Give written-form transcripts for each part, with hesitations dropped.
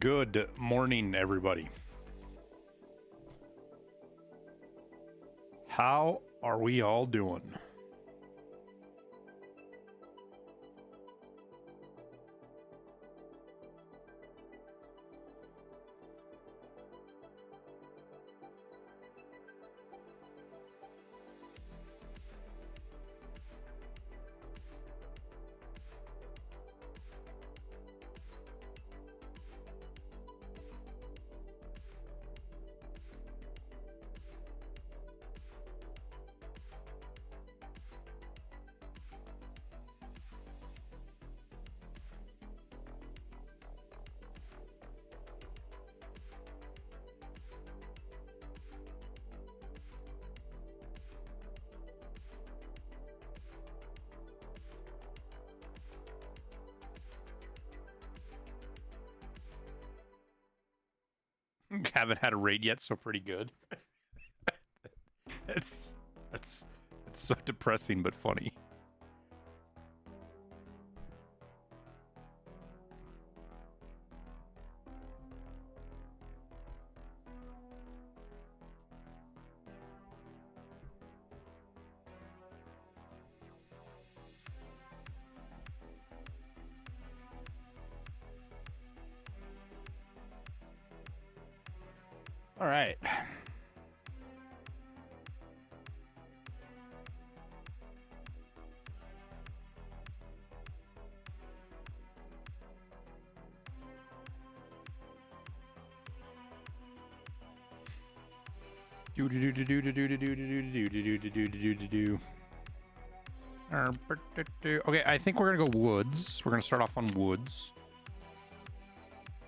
Good morning, everybody. How are we all doing? Haven't had a raid yet, so pretty good. It's so depressing but funny. All right. Okay, I think we're gonna go woods. We're gonna start off on woods.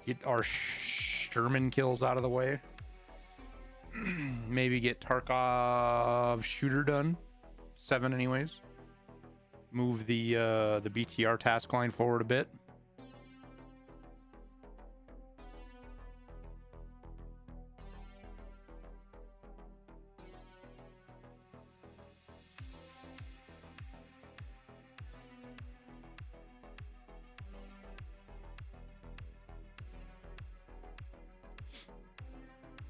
Get our Sherman kills out of the way. Maybe get Tarkov shooter done. 7 anyways. Move the BTR task line forward a bit.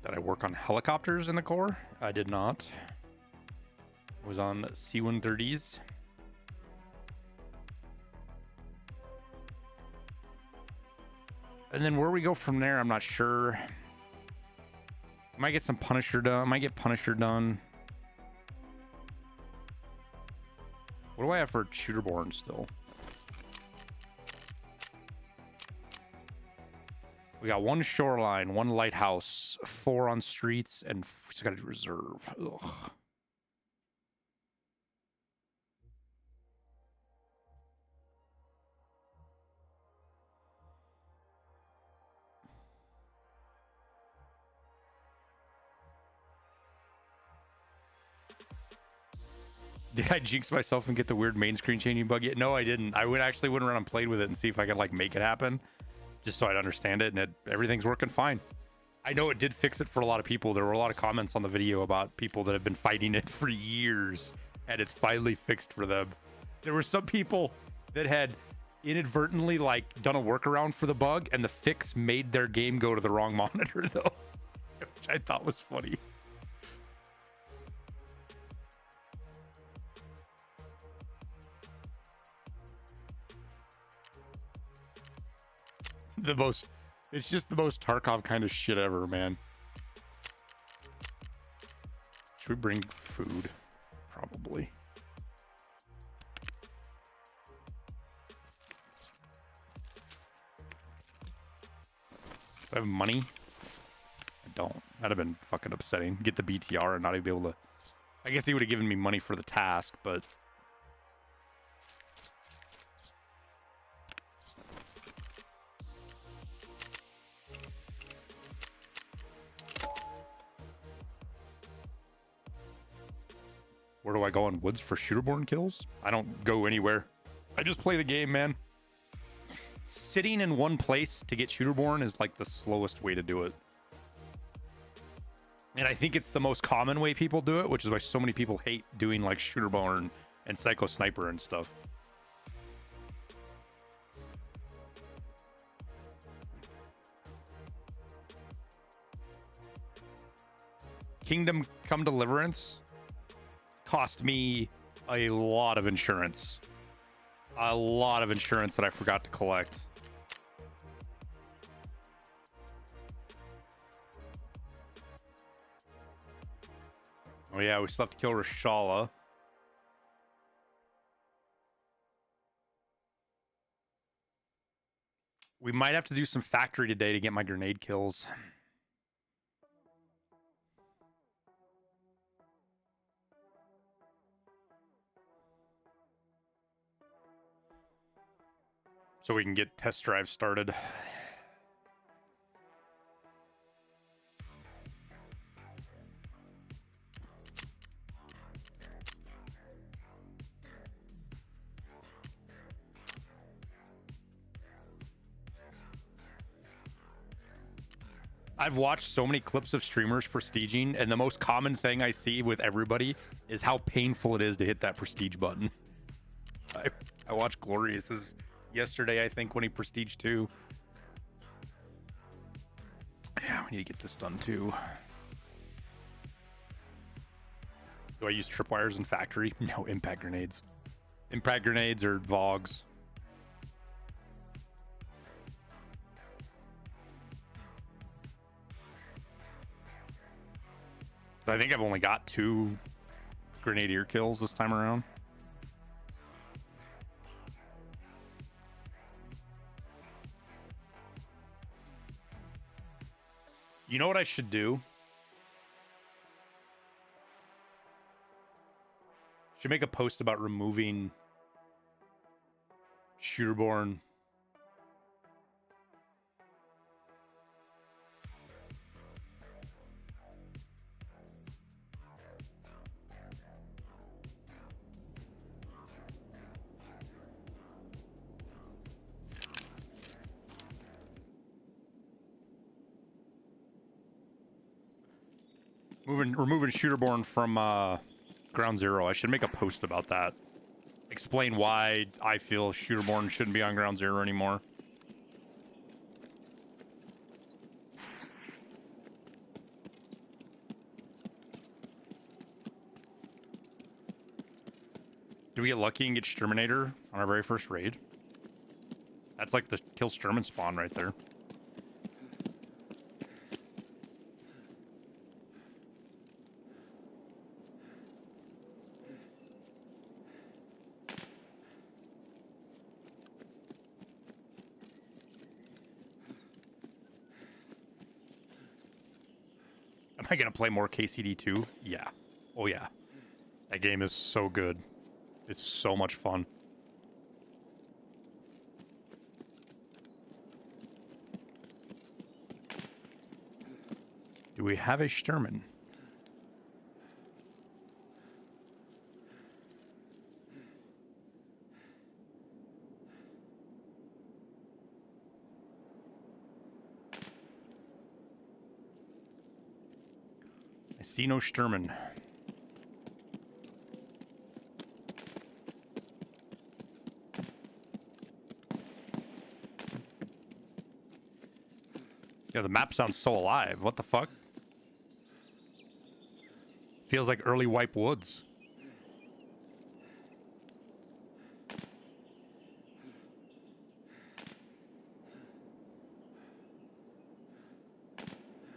Did I work on helicopters in the core? I did not. I was on C-130s. And then where we go from there, I'm not sure. Might get some Punisher done. Might get Punisher done. What do I have for Shooterborn still? We got 1 shoreline, 1 lighthouse, 4 on streets, and just got to do reserve. Ugh. Did I jinx myself and get the weird main screen changing bug yet? No, I didn't. I actually went around and played with it and see if I could like make it happen, just so I'd understand it, and everything's working fine. I know it did fix it for a lot of people. There were a lot of comments on the video about people that have been fighting it for years, and it's finally fixed for them. There were some people that had inadvertently like done a workaround for the bug, and the fix made their game go to the wrong monitor though, which I thought was funny. It's just the most Tarkov kind of shit ever, man. Should we bring food? Probably. Do I have money? I don't. That'd have been fucking upsetting. Get the BTR and not even be able to... I guess he would have given me money for the task, but... Where do I go on woods for shooterborn kills? I don't go anywhere. I just play the game, man. Sitting in one place to get shooterborn is like the slowest way to do it. And I think it's the most common way people do it, which is why so many people hate doing like shooterborn and psycho sniper and stuff. Kingdom Come Deliverance cost me a lot of insurance. A lot of insurance that I forgot to collect. Oh yeah, we still have to kill Rashala. We might have to do some factory today to get my grenade kills. So we can get test drive started. I've watched so many clips of streamers prestiging, and the most common thing I see with everybody is how painful it is to hit that prestige button. I watched Glorious's yesterday, I think, when he prestige 2. Yeah, we need to get this done too. Do I use tripwires in factory? No, impact grenades. Impact grenades or VOGs. So I think I've only got 2 grenadier kills this time around. You know what I should do? Should make a post about removing Shooterborn. Removing Shooterborn from Ground Zero. I should make a post about that. Explain why I feel Shooterborn shouldn't be on Ground Zero anymore. Do we get lucky and get Exterminator on our very first raid? That's like the kill Sturman spawn right there. Am I gonna play more KCD2? Yeah. Oh yeah. That game is so good. It's so much fun. Do we have a Sturman? I see no Sturman. Yeah, the map sounds so alive. What the fuck? Feels like early Wipe Woods.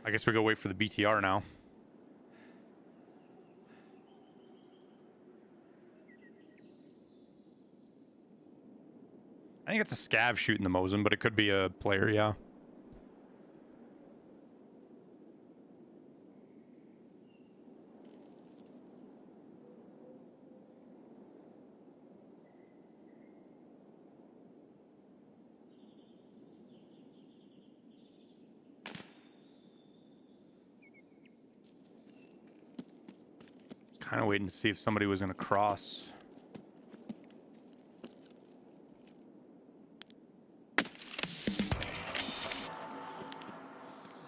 I guess we go wait for the BTR now. I think it's a scav shooting the Mosin, but it could be a player, yeah. Kind of waiting to see if somebody was going to cross.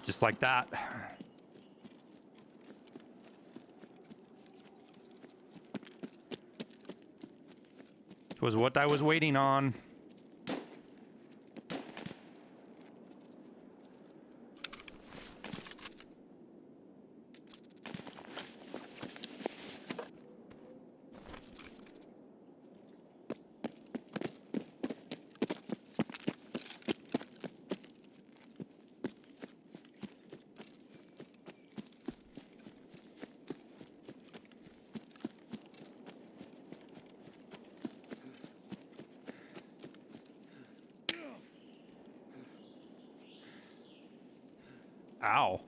Just like that. It was what I was waiting on. Ow.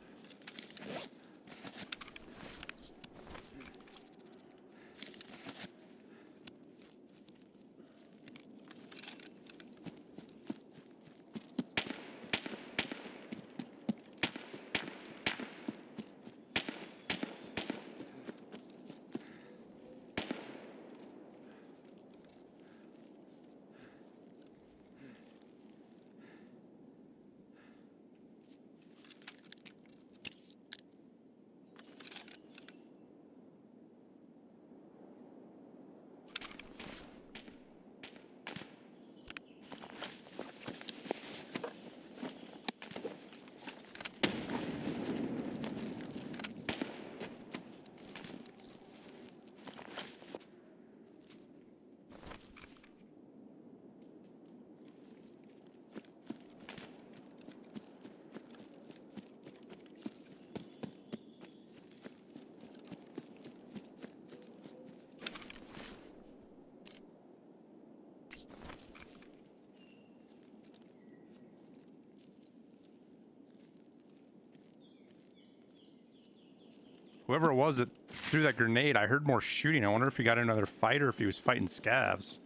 Whoever it was that threw that grenade, I heard more shooting. I wonder if he got another fight or if he was fighting scavs.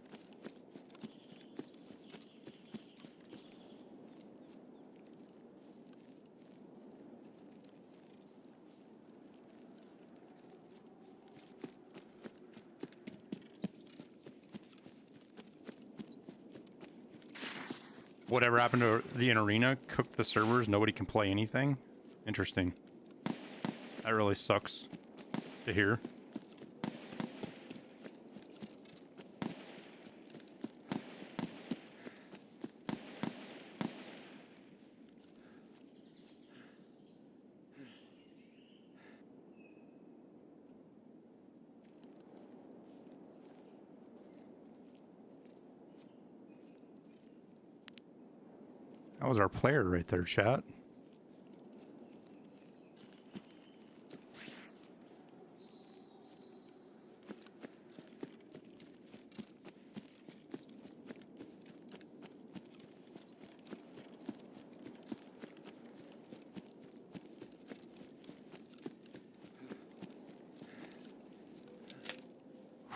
Whatever happened to the arena cooked the servers. Nobody can play anything. Interesting. That really sucks to hear. That was our player right there, chat.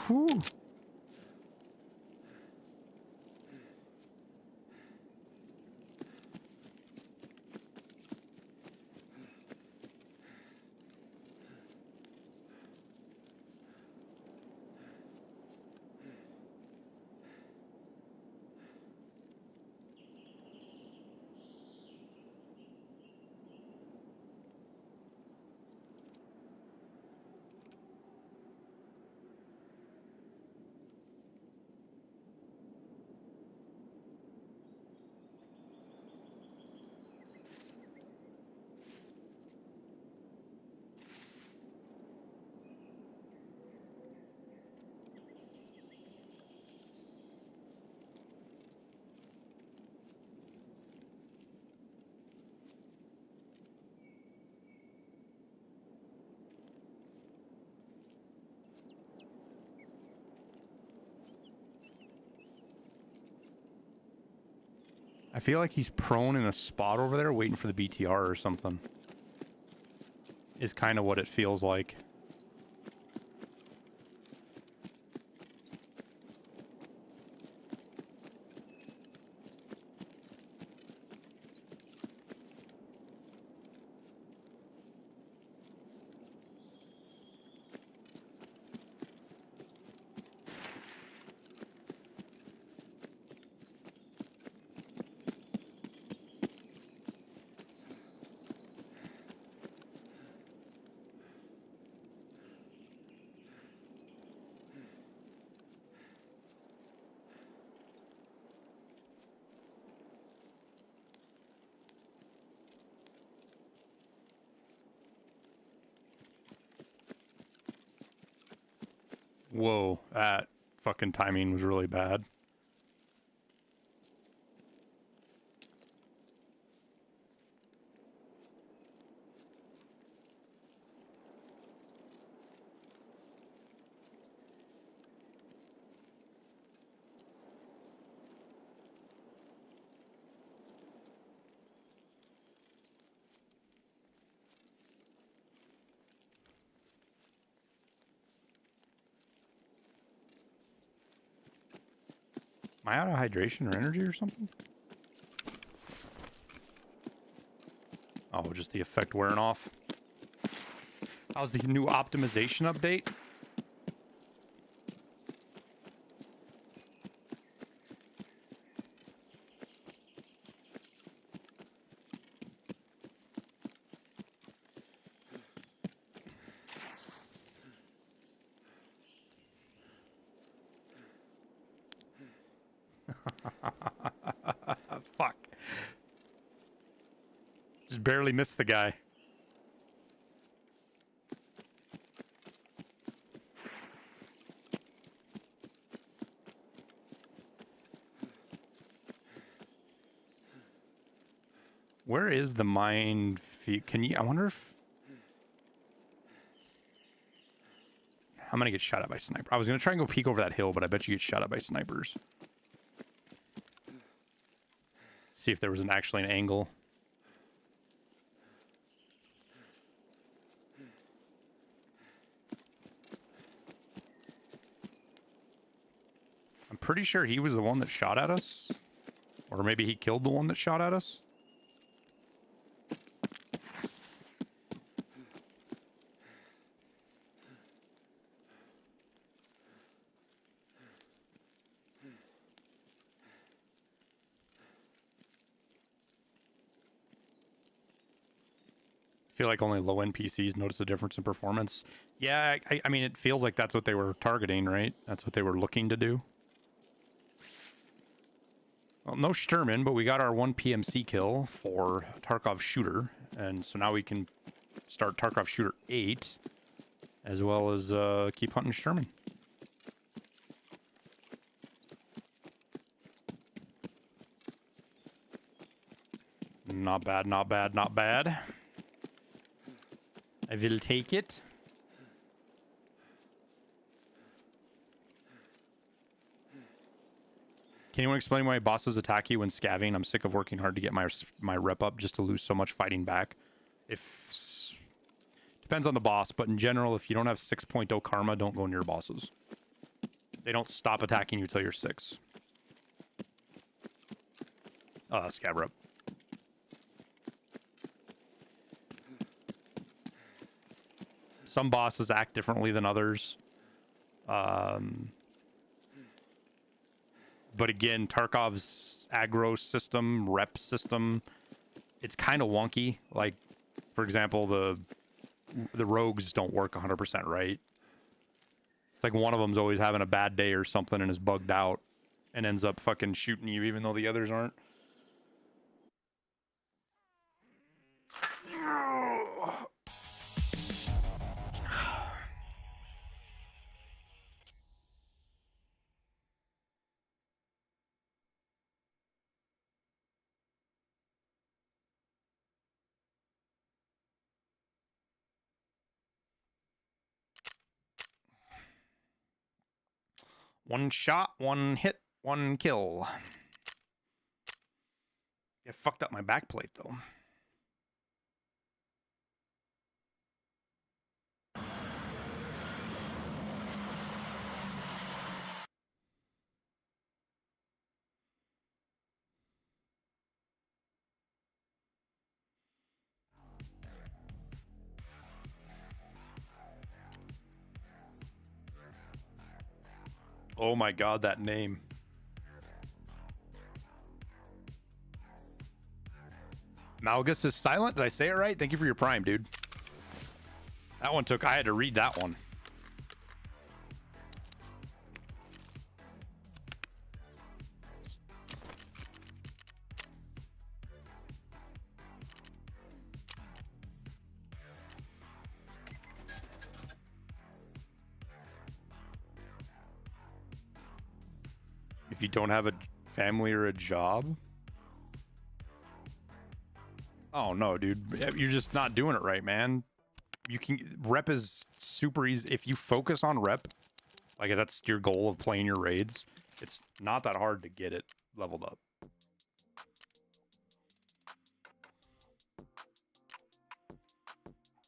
Whew. I feel like he's prone in a spot over there waiting for the BTR or something. Is kind of what it feels like. Whoa, that fucking timing was really bad. Am I out of hydration or energy or something? Oh, just the effect wearing off. How's the new optimization update? Fuck. Just barely missed the guy. Where is the mine feed? Can you... I wonder if... I'm gonna get shot at by sniper. I was gonna try and go peek over that hill, but I bet you get shot at by snipers. See if there was actually an angle. I'm pretty sure he was the one that shot at us. Or maybe he killed the one that shot at us. I feel like only low-end PCs notice the difference in performance. Yeah, I mean, it feels like that's what they were targeting, right? That's what they were looking to do. Well, no Sturman, but we got our 1 PMC kill for Tarkov Shooter. And so now we can start Tarkov Shooter 8, as well as keep hunting Sherman. Not bad, not bad, not bad. I will take it. Can anyone explain why bosses attack you when scavving? I'm sick of working hard to get my rep up just to lose so much fighting back. Depends on the boss, but in general, if you don't have 6.0 karma, don't go near bosses. They don't stop attacking you until you're 6. Scav rep. Some bosses act differently than others. But again, Tarkov's aggro system, rep system, it's kind of wonky. Like, for example, the rogues don't work 100% right. It's like one of them's always having a bad day or something and is bugged out and ends up fucking shooting you even though the others aren't. One shot, one hit, one kill. It fucked up my backplate though. Oh my god, that name. Malgus is silent. Did I say it right? Thank you for your prime, dude. That one took... I had to read that one. If you don't have a family or a job? Oh, no, dude. You're just not doing it right, man. You can... Rep is super easy. If you focus on rep, like if that's your goal of playing your raids, it's not that hard to get it leveled up.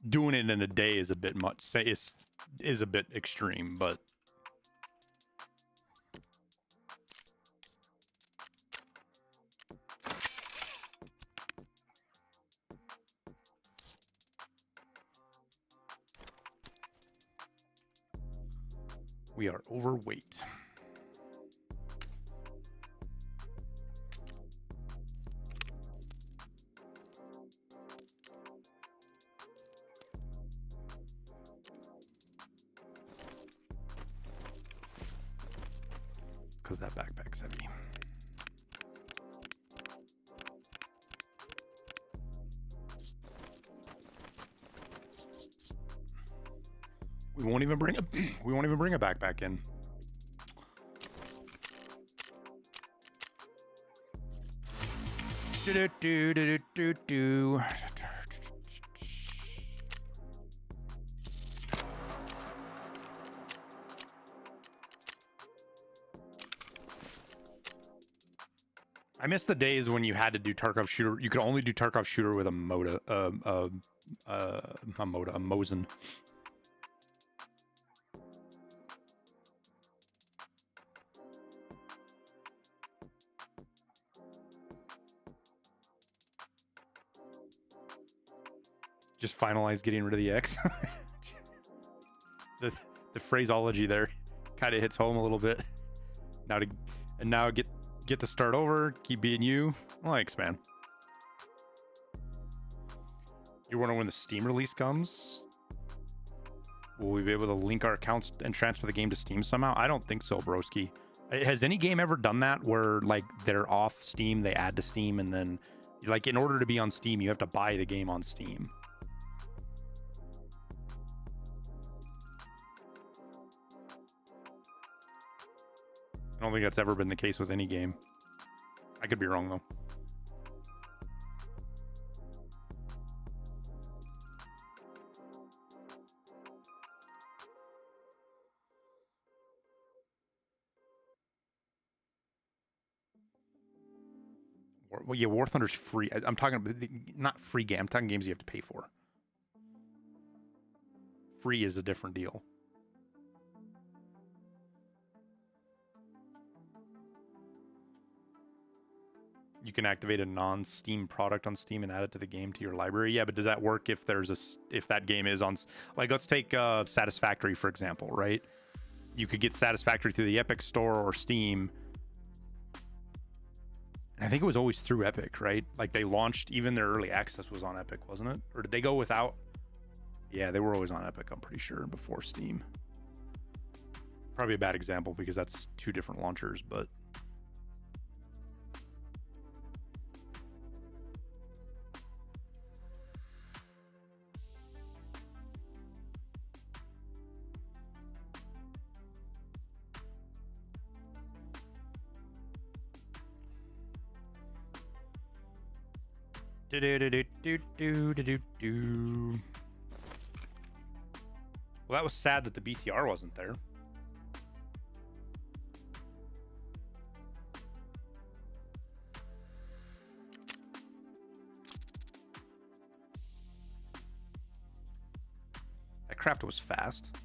Doing it in a day is a bit much. Say is a bit extreme, but... We are overweight. Because that backpack's heavy. We won't even bring a backpack in. Do. I miss the days when you had to do Tarkov shooter. You could only do Tarkov shooter with a Mosin. Just finalize getting rid of the X. the phraseology there kind of hits home a little bit. Now get to start over, keep being you. Thanks, man. You're wondering when the Steam release comes? Will we be able to link our accounts and transfer the game to Steam somehow? I don't think so, broski. Has any game ever done that where like they're off Steam, they add to Steam, and then like in order to be on Steam, you have to buy the game on Steam? I don't think that's ever been the case with any game. I could be wrong though. Well, yeah, War Thunder's free. I'm talking about not free game. I'm talking games you have to pay for. Free is a different deal. You can activate a non-Steam product on Steam and add it to the game to your library. Yeah, but does that work if that game is on, like, let's take Satisfactory for example, right? You could get Satisfactory through the Epic Store or Steam. And I think it was always through Epic, right? Like they launched, even their early access was on Epic, wasn't it? Or did they go without? Yeah, they were always on Epic, I'm pretty sure, before Steam. Probably a bad example because that's two different launchers, but Well, that was sad that the BTR wasn't there. That craft was fast.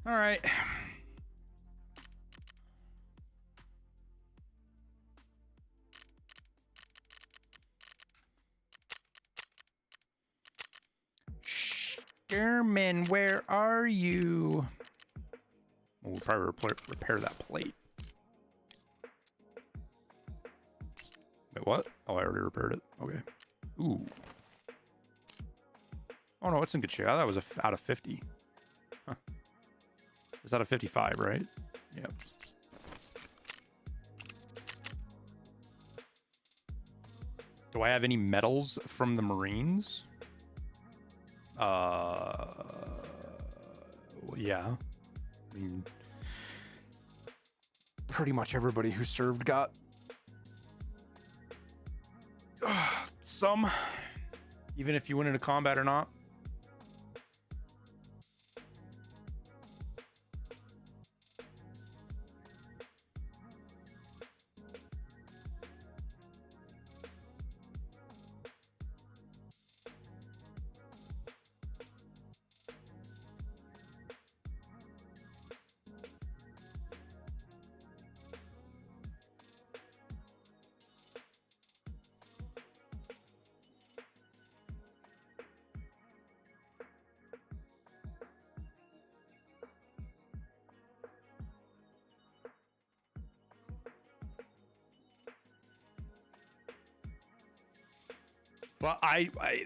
All right. German, where are you? We'll probably repair that plate. Wait, what? Oh, I already repaired it. Okay. Ooh. Oh, no, it's in good shape. That was out of 50. Huh. It's out of 55, right? Yep. Do I have any medals from the Marines? Yeah. I mean, pretty much everybody who served got some, even if you went into combat or not. Well,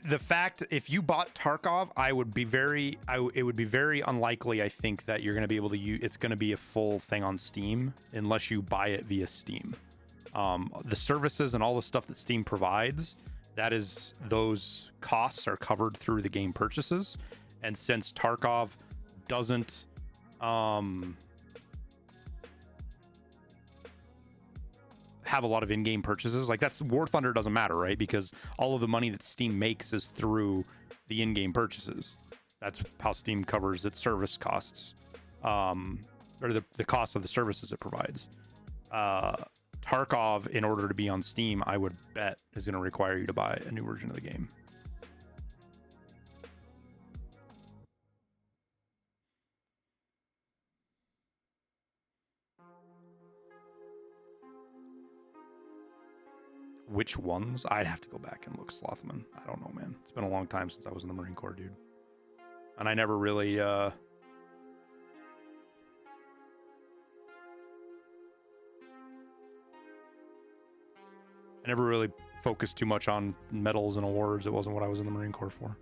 the fact if you bought Tarkov, I would be very, it would be very unlikely. I think that you're going to be able to use. It's going to be a full thing on Steam unless you buy it via Steam. The services and all the stuff that Steam provides, those costs are covered through the game purchases. And since Tarkov doesn't, have a lot of in-game purchases, like that's War Thunder doesn't matter, right? Because all of the money that Steam makes is through the in-game purchases. That's how Steam covers its service costs, or the cost of the services it provides. Tarkov, in order to be on Steam, I would bet is going to require you to buy a new version of the game. Which ones? I'd have to go back and look, Slothman. I don't know, man. It's been a long time since I was in the Marine Corps, dude. And I never really, I never really focused too much on medals and awards. It wasn't what I was in the Marine Corps for.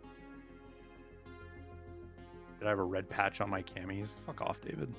Did I have a red patch on my camis? Fuck off, David.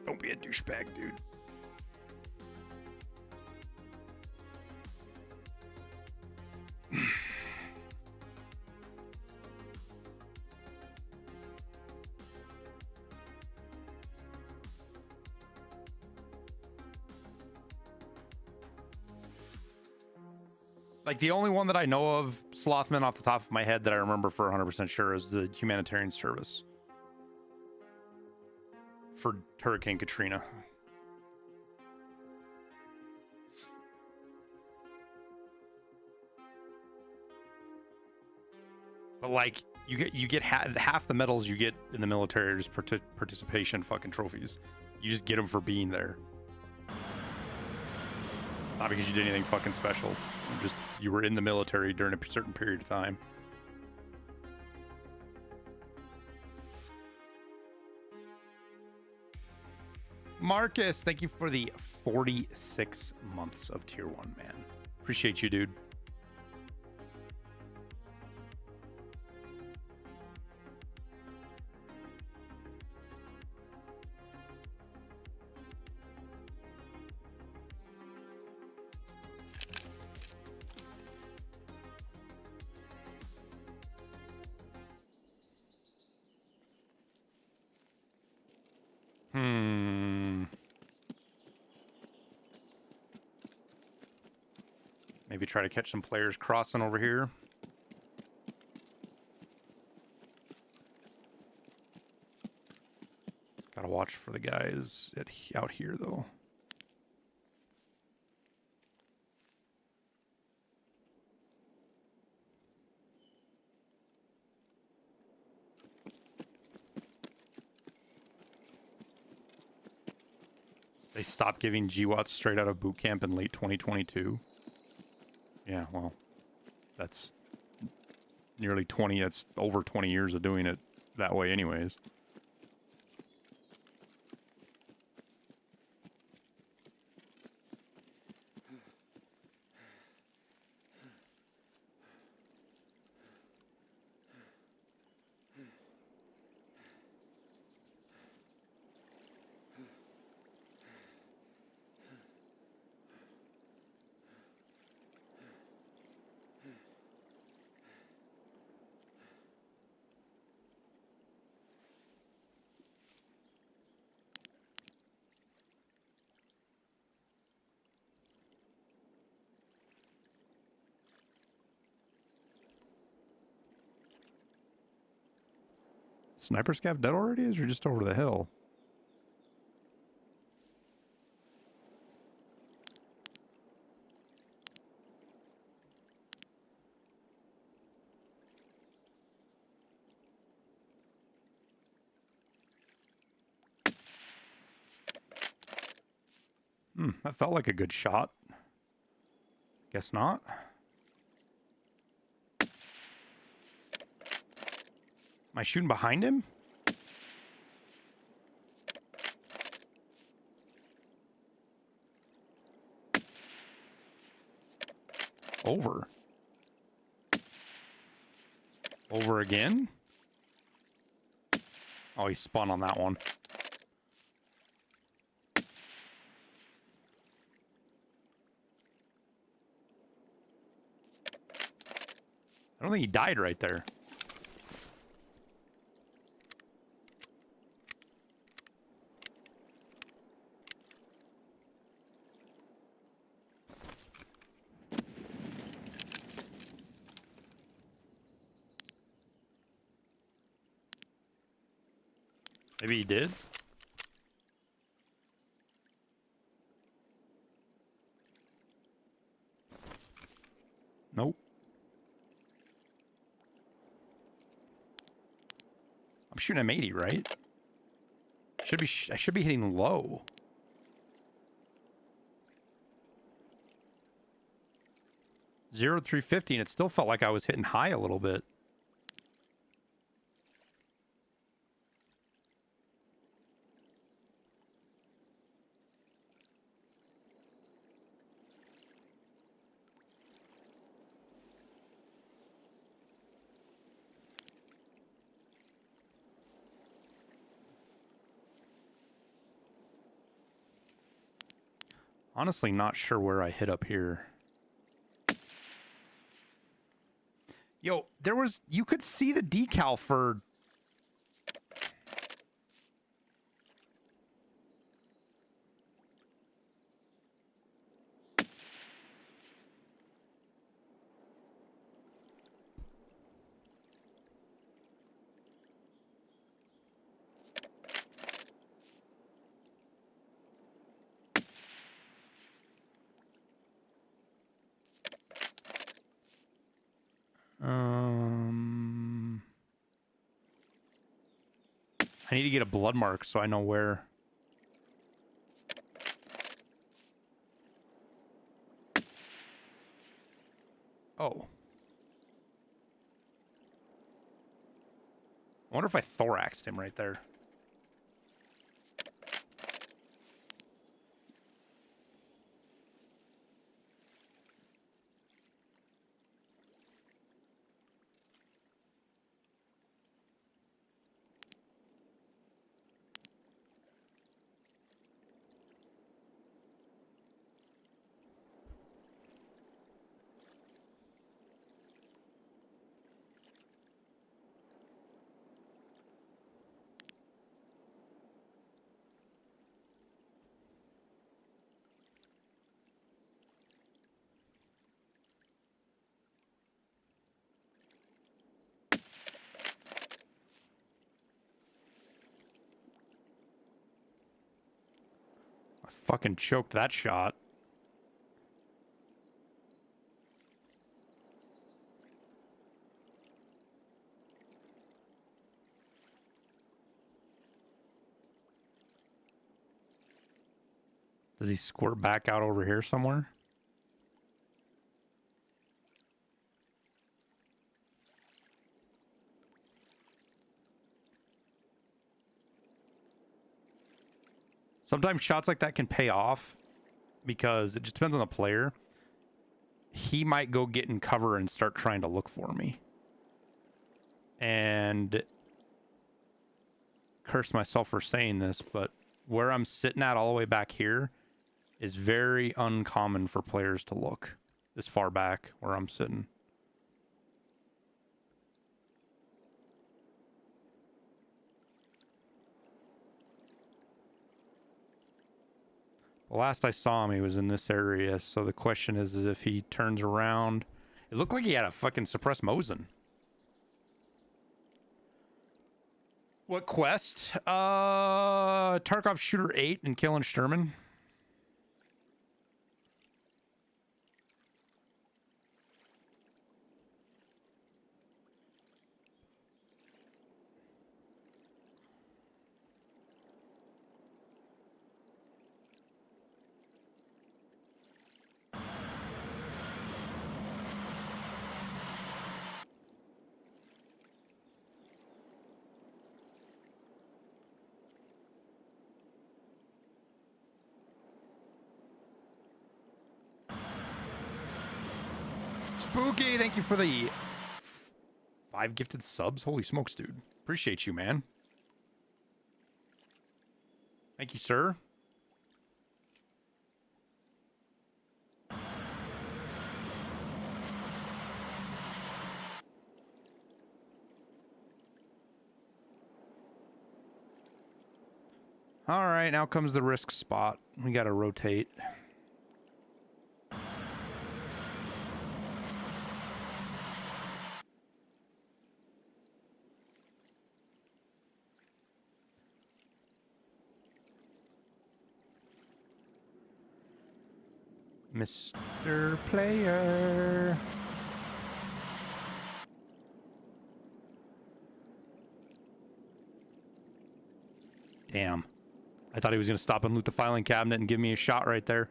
Don't be a douchebag, dude. Like, the only one that I know of, Slothman, off the top of my head that I remember for 100% sure is the humanitarian service for Hurricane Katrina. But like, you get half the medals you get in the military are just participation fucking trophies. You just get them for being there, not because you did anything fucking special. You were in the military during a certain period of time. Marcus, thank you for the 46 months of tier 1, man. Appreciate you, dude. Maybe try to catch some players crossing over here. Gotta watch for the guys out here, though. They stopped giving GWATs straight out of boot camp in late 2022. Yeah, well, that's nearly 20, that's over 20 years of doing it that way anyways. Sniper Scav dead already? Is or just over the hill? That felt like a good shot. Guess not. Am I shooting behind him? Over. Over again? Oh, he spun on that one. I don't think he died right there. Maybe he did. Nope. I'm shooting M80, right? I should be hitting low. 0 to 350, and it still felt like I was hitting high a little bit. Honestly, not sure where I hit up here. Yo, you could see the decal for... I need to get a blood mark so I know where. Oh. I wonder if I thoraxed him right there. Fucking choked that shot. Does he squirt back out over here somewhere? Sometimes shots like that can pay off because it just depends on the player. He might go get in cover and start trying to look for me. And curse myself for saying this, but where I'm sitting at all the way back here is very uncommon for players to look this far back where I'm sitting. The last I saw him, he was in this area. So the question is if he turns around. It looked like he had a fucking suppressed Mosin. What quest? Tarkov Shooter 8 and killing Sturman. Pookie, thank you for the 5 gifted subs. Holy smokes, dude. Appreciate you, man. Thank you, sir. All right, now comes the risk spot. We got to rotate. Mr. Player. Damn. I thought he was going to stop and loot the filing cabinet and give me a shot right there.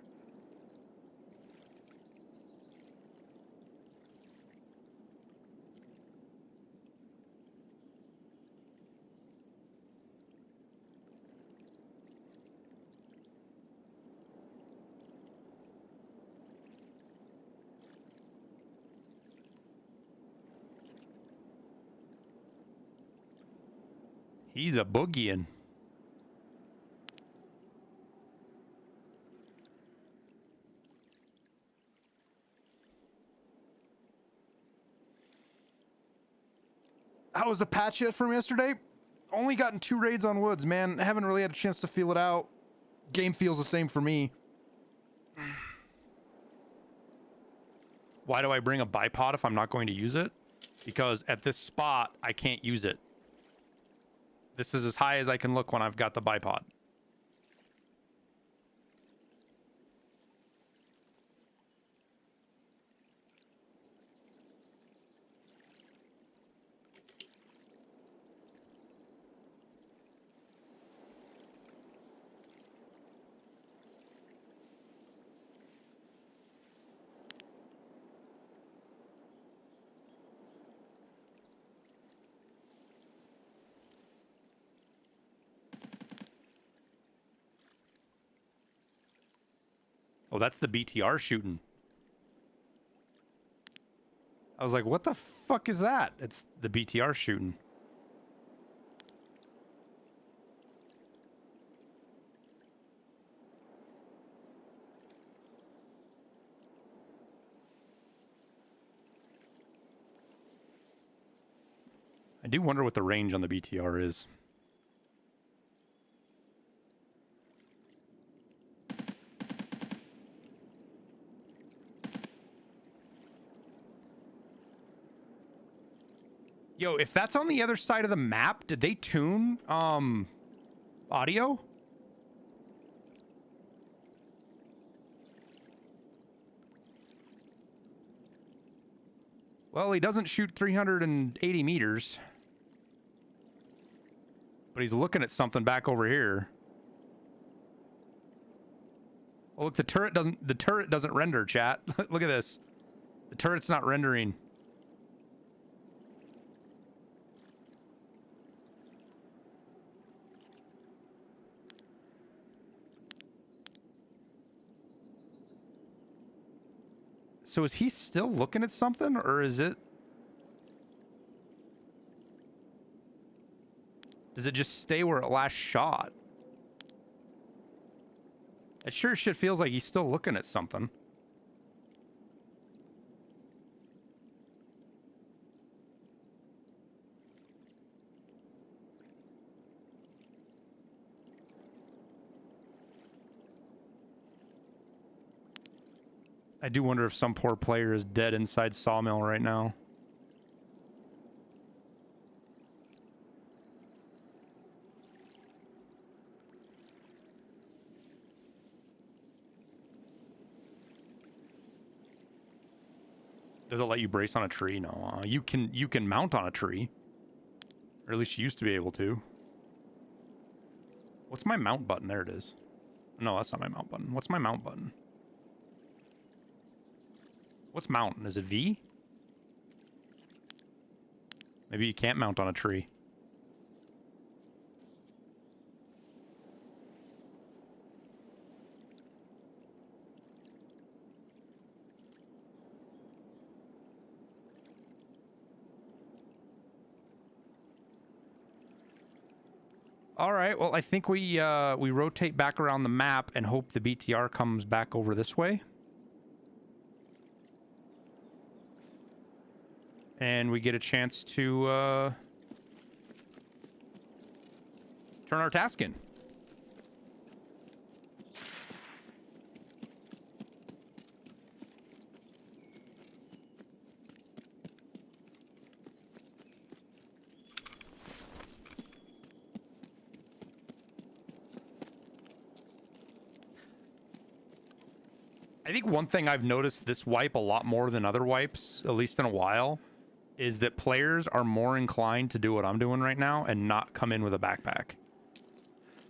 He's a boogieing. How was the patch yet from yesterday? Only gotten 2 raids on Woods, man. I haven't really had a chance to feel it out. Game feels the same for me. Why do I bring a bipod if I'm not going to use it? Because at this spot, I can't use it. This is as high as I can look when I've got the bipod. Oh, that's the BTR shooting. I was like, what the fuck is that? It's the BTR shooting. I do wonder what the range on the BTR is. Yo, if that's on the other side of the map, did they tune audio? Well, he doesn't shoot 380 meters. But he's looking at something back over here. Oh, look, the turret doesn't render, chat. Look at this. The turret's not rendering. So is he still looking at something, or is it... Does it just stay where it last shot? It sure shit feels like he's still looking at something. I do wonder if some poor player is dead inside Sawmill right now. Does it let you brace on a tree? No. You can mount on a tree. Or at least you used to be able to. What's my mount button? There it is. No, that's not my mount button. What's my mount button? What's mount? Is it V? Maybe you can't mount on a tree. All right. Well, I think we rotate back around the map and hope the BTR comes back over this way. And we get a chance to turn our task in. I think one thing I've noticed this wipe a lot more than other wipes, at least in a while, is that players are more inclined to do what I'm doing right now and not come in with a backpack.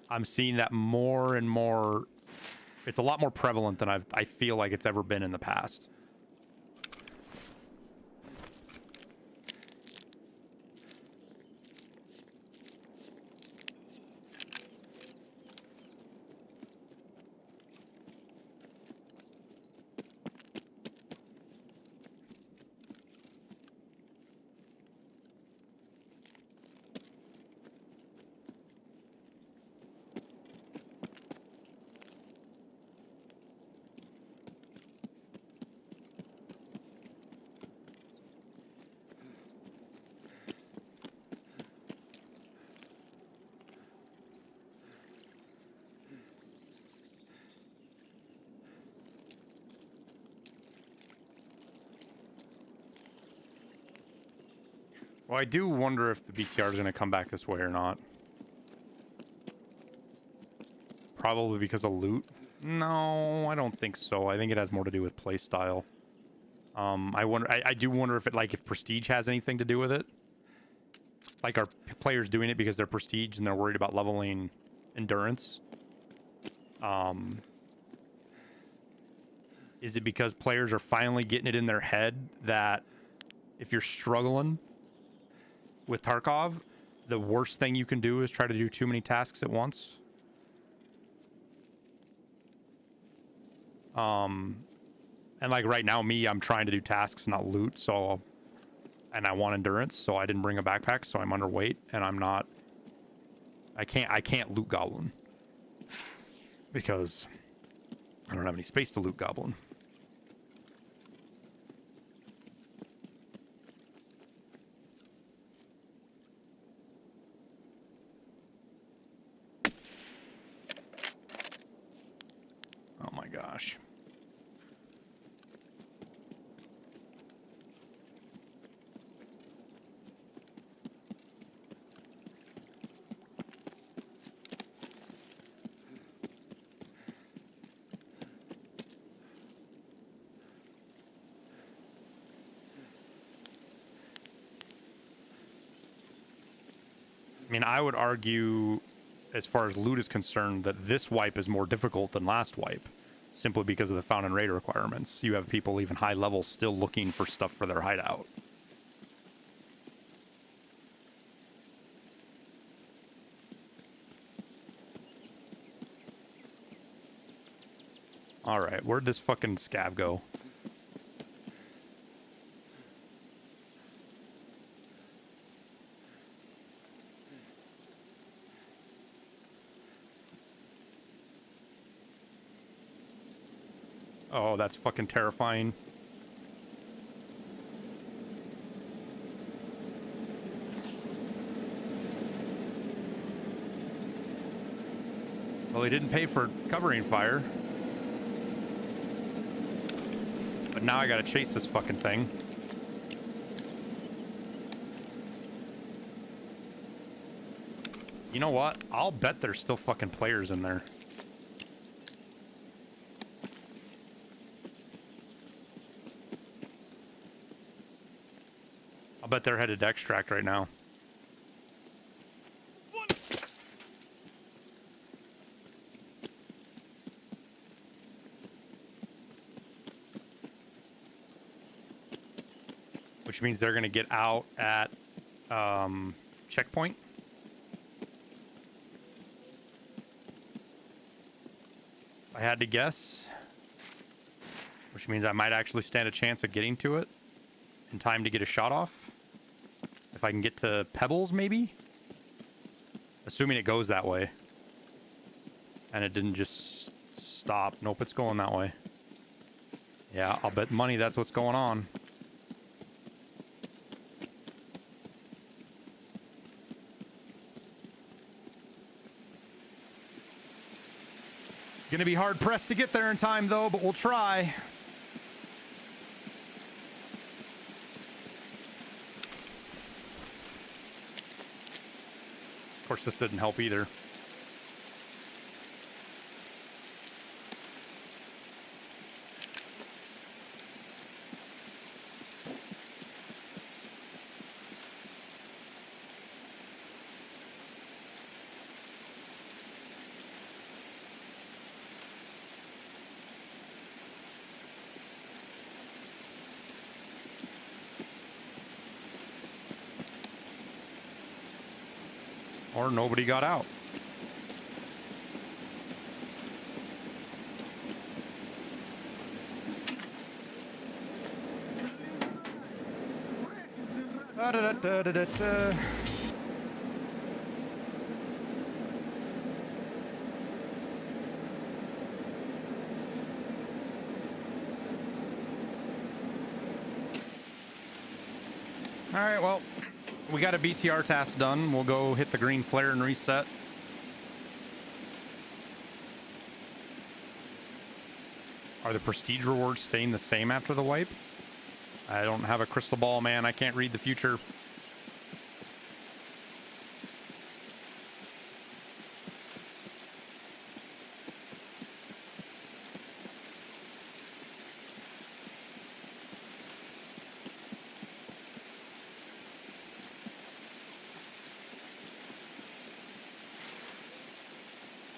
I'm seeing that more and more. It's a lot more prevalent than I feel like it's ever been in the past. Well, I do wonder if the BTR is going to come back this way or not. Probably because of loot. No, I don't think so. I think it has more to do with play style. I do wonder if if prestige has anything to do with it. Like, are players doing it because they're prestige and they're worried about leveling endurance? Is it because players are finally getting it in their head that if you're struggling with Tarkov, the worst thing you can do is try to do too many tasks at once? And like right now, I'm trying to do tasks, not loot, so, and I want endurance, so I didn't bring a backpack, so I'm underweight, and I can't loot goblin. Because I don't have any space to loot goblin. Oh my gosh. I mean, I would argue, as far as loot is concerned, that this wipe is more difficult than last wipe, simply because of the found and raid requirements. You have people even high level still looking for stuff for their hideout. Alright, where'd this fucking scab go? Oh, that's fucking terrifying. Well, he didn't pay for covering fire. But now I gotta chase this fucking thing. You know what? I'll bet there's still fucking players in there. I'll bet they're headed to extract right now. Which means they're going to get out at checkpoint. If I had to guess. Which means I might actually stand a chance of getting to it in time to get a shot off. If I can get to Pebbles, maybe? Assuming it goes that way. And it didn't just stop. Nope, it's going that way. Yeah, I'll bet money that's what's going on. Gonna be hard pressed to get there in time though, but we'll try. Of course, this didn't help either. Or nobody got out. Da, da, da, da, da, da. All right, well, we got a BTR task done. We'll go hit the green flare and reset. Are the prestige rewards staying the same after the wipe? I don't have a crystal ball, man. I can't read the future.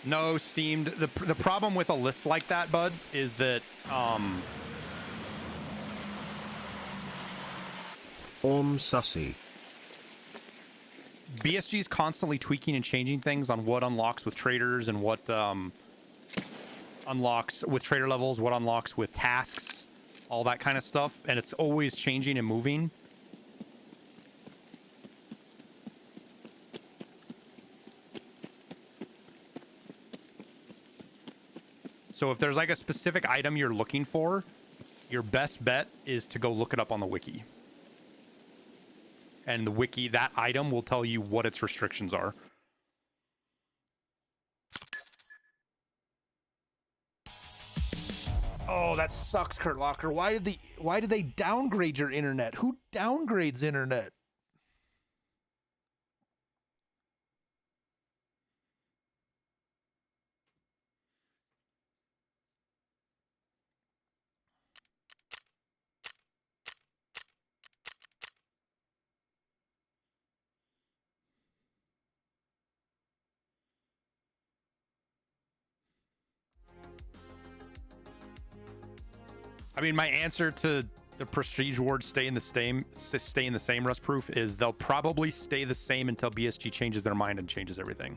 No, steamed. The problem with a list like that, bud, is that Sussy. BSG is constantly tweaking and changing things on what unlocks with traders and what unlocks with trader levels, what unlocks with tasks, all that kind of stuff, and it's always changing and moving. So if there's like a specific item you're looking for, your best bet is to go look it up on the wiki. And the wiki, that item will tell you what its restrictions are. Oh, that sucks, Kurt Locker. Why did they downgrade your internet? Who downgrades internet? I mean, my answer to the prestige awards staying the same, Rust Proof, is they'll probably stay the same until BSG changes their mind and changes everything.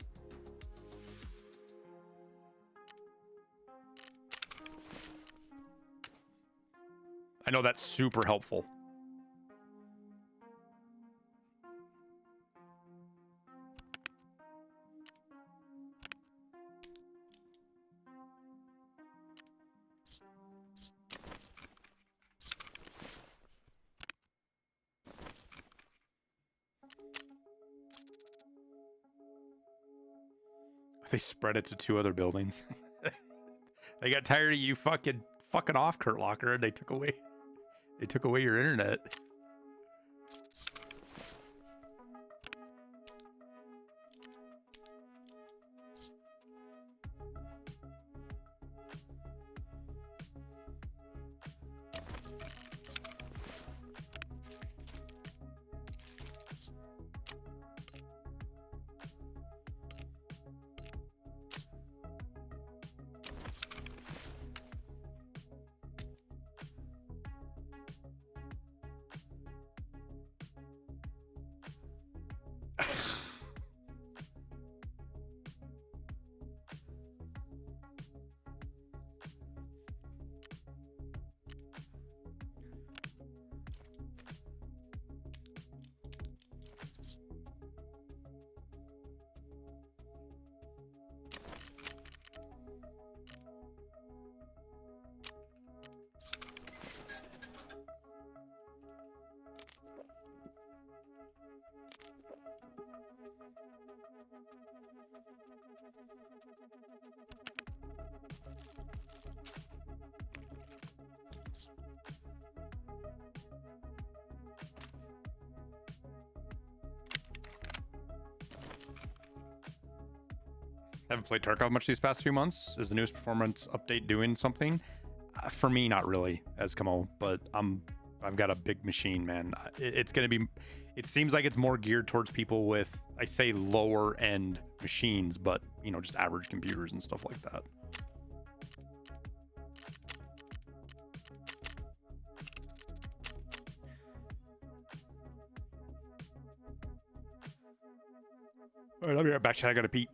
I know that's super helpful. They spread it to 2 other buildings. They got tired of you fucking off, Kurt Locker, and they took away your internet. Haven't played Tarkov much these past few months. Is the newest performance update doing something? For me, not really, as Kamo, but I've got a big machine, man. It's gonna be. It seems like it's more geared towards people with, I say, lower end machines, but you know, just average computers and stuff like that. All right, I'll be right back, chat. I gotta pee.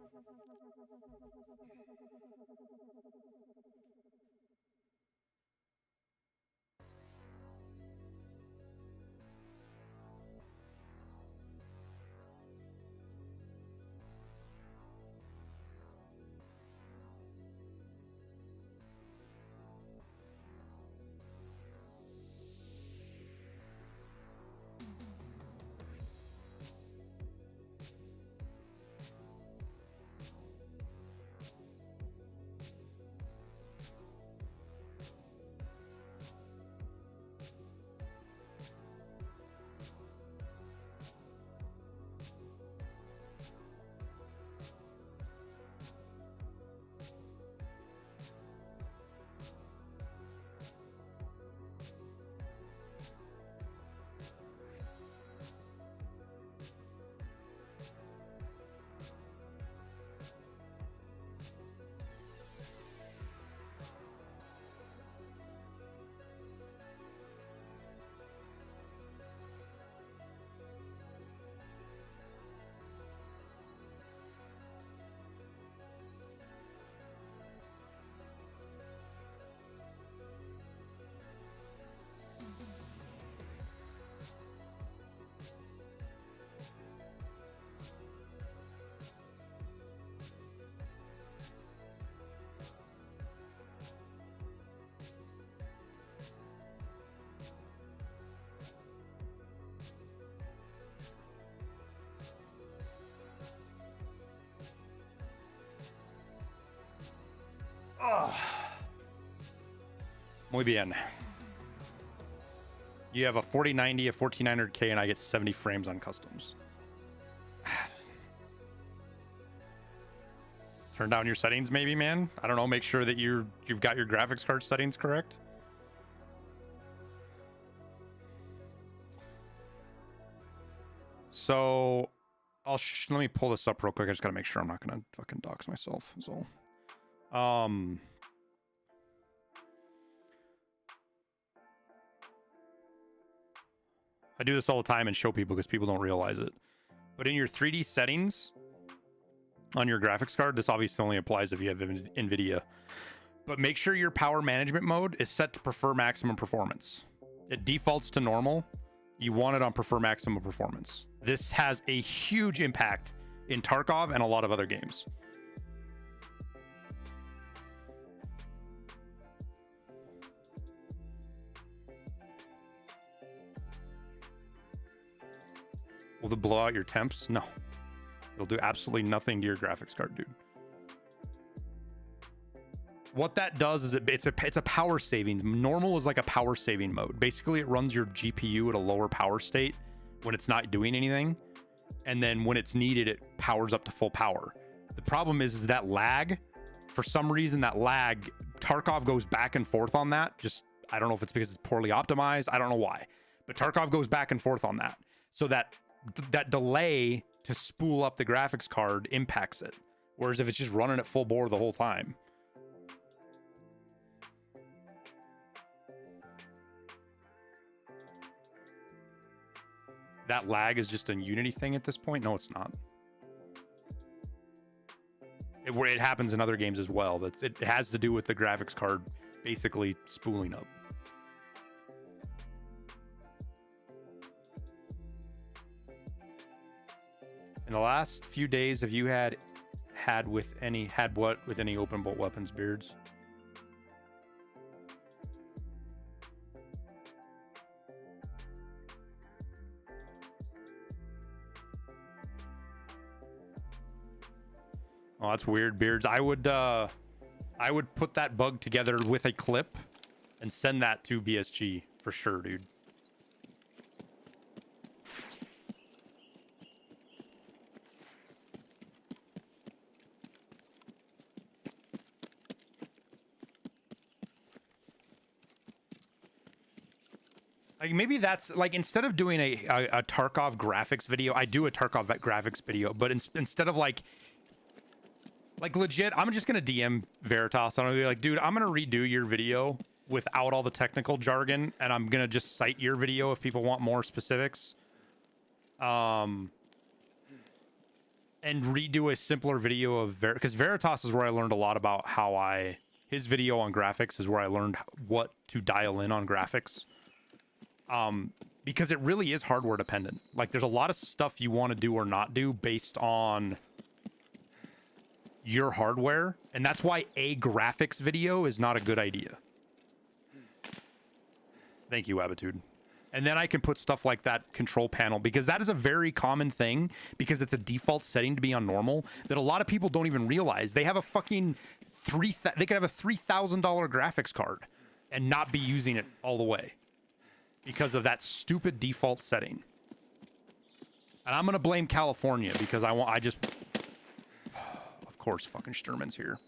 Oh. Muy bien. You have a 4090, a 1400K, and I get 70 frames on customs. Turn down your settings, maybe, man. I don't know. Make sure that you've got your graphics card settings correct. So, let me pull this up real quick. I just gotta make sure I'm not gonna fucking dox myself. So, I do this all the time and show people because people don't realize it. But in your 3D settings on your graphics card, this obviously only applies if you have NVIDIA. But make sure your power management mode is set to prefer maximum performance. It defaults to normal. You want it on prefer maximum performance. This has a huge impact in Tarkov and a lot of other games. Will it blow out your temps? No. It'll do absolutely nothing to your graphics card, dude. What that does is it's a power saving. Normal is like a power saving mode. Basically, it runs your GPU at a lower power state when it's not doing anything. And then when it's needed, it powers up to full power. The problem is that lag. For some reason, that lag, Tarkov goes back and forth on that. Just, I don't know if it's because it's poorly optimized. I don't know why. But Tarkov goes back and forth on that. So that delay to spool up the graphics card impacts it. Whereas if it's just running at full bore the whole time. That lag is just a Unity thing at this point? No, it's not. It happens in other games as well. It has to do with the graphics card basically spooling up. In the last few days, have you had with any open bolt weapons beards? Oh, that's weird, beards. I would put that bug together with a clip and send that to BSG for sure, dude. Like maybe that's like instead of doing a Tarkov graphics video, I do a Tarkov graphics video, but instead of like legit, I'm just gonna DM Veritas. I'm gonna be like, dude, I'm gonna redo your video without all the technical jargon, and I'm gonna just cite your video if people want more specifics. And redo a simpler video of because Veritas is where I learned a lot about his video on graphics is where I learned what to dial in on graphics. Because it really is hardware dependent. Like there's a lot of stuff you want to do or not do based on your hardware, and that's why a graphics video is not a good idea. Thank you, Abitude. And then I can put stuff like that control panel, because that is a very common thing, because it's a default setting to be on normal, that a lot of people don't even realize. They have a fucking they could have a $3,000 graphics card and not be using it all the way because of that stupid default setting. And I'm gonna blame California because of course fucking Sturman's here.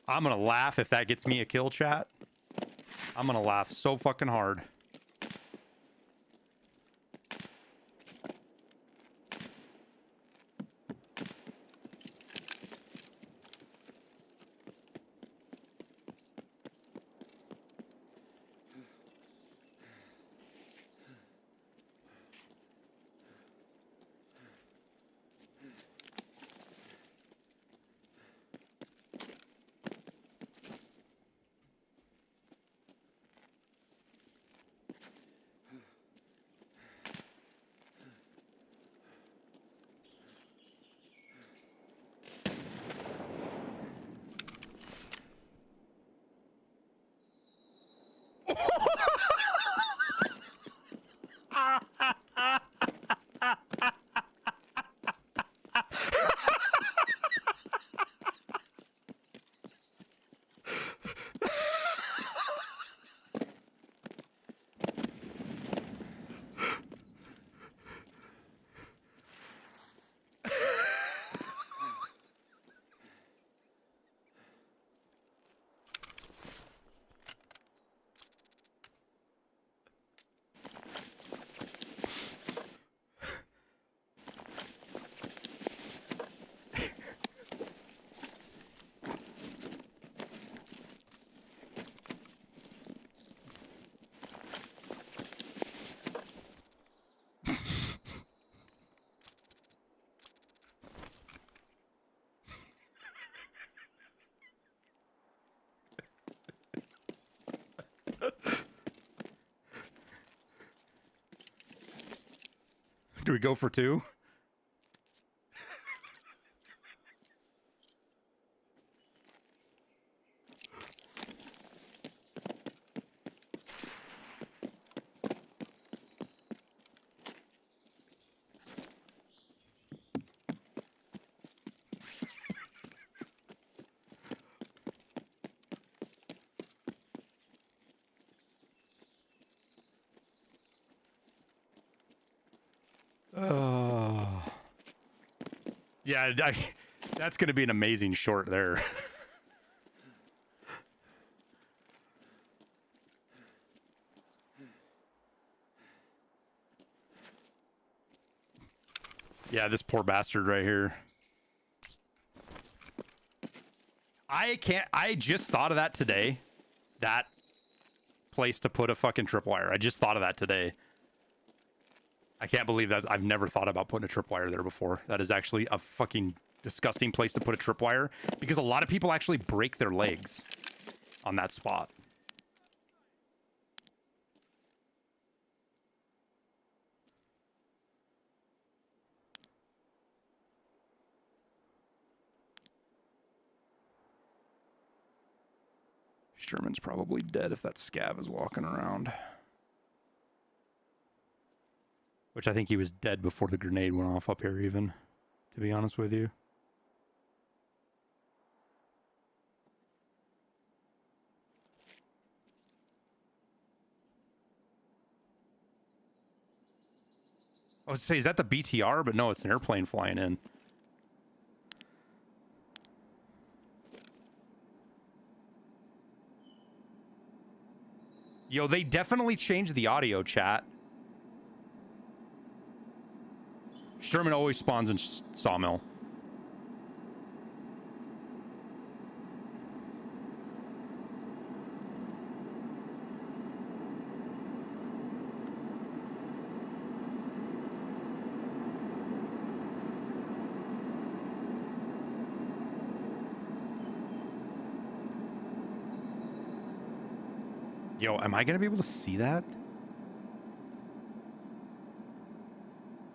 I'm gonna laugh if that gets me a kill, chat. I'm gonna laugh so fucking hard. Do we go for two? Yeah, that's going to be an amazing short there. Yeah, this poor bastard right here. I just thought of that today. That place to put a fucking tripwire. I just thought of that today. I can't believe that. I've never thought about putting a tripwire there before. That is actually a fucking disgusting place to put a tripwire, because a lot of people actually break their legs on that spot. Sherman's probably dead if that scav is walking around. Which I think he was dead before the grenade went off up here even, to be honest with you. I would say, is that the BTR? But no, it's an airplane flying in. Yo, they definitely changed the audio, chat. Sherman always spawns in Sawmill. Yo, am I going to be able to see that?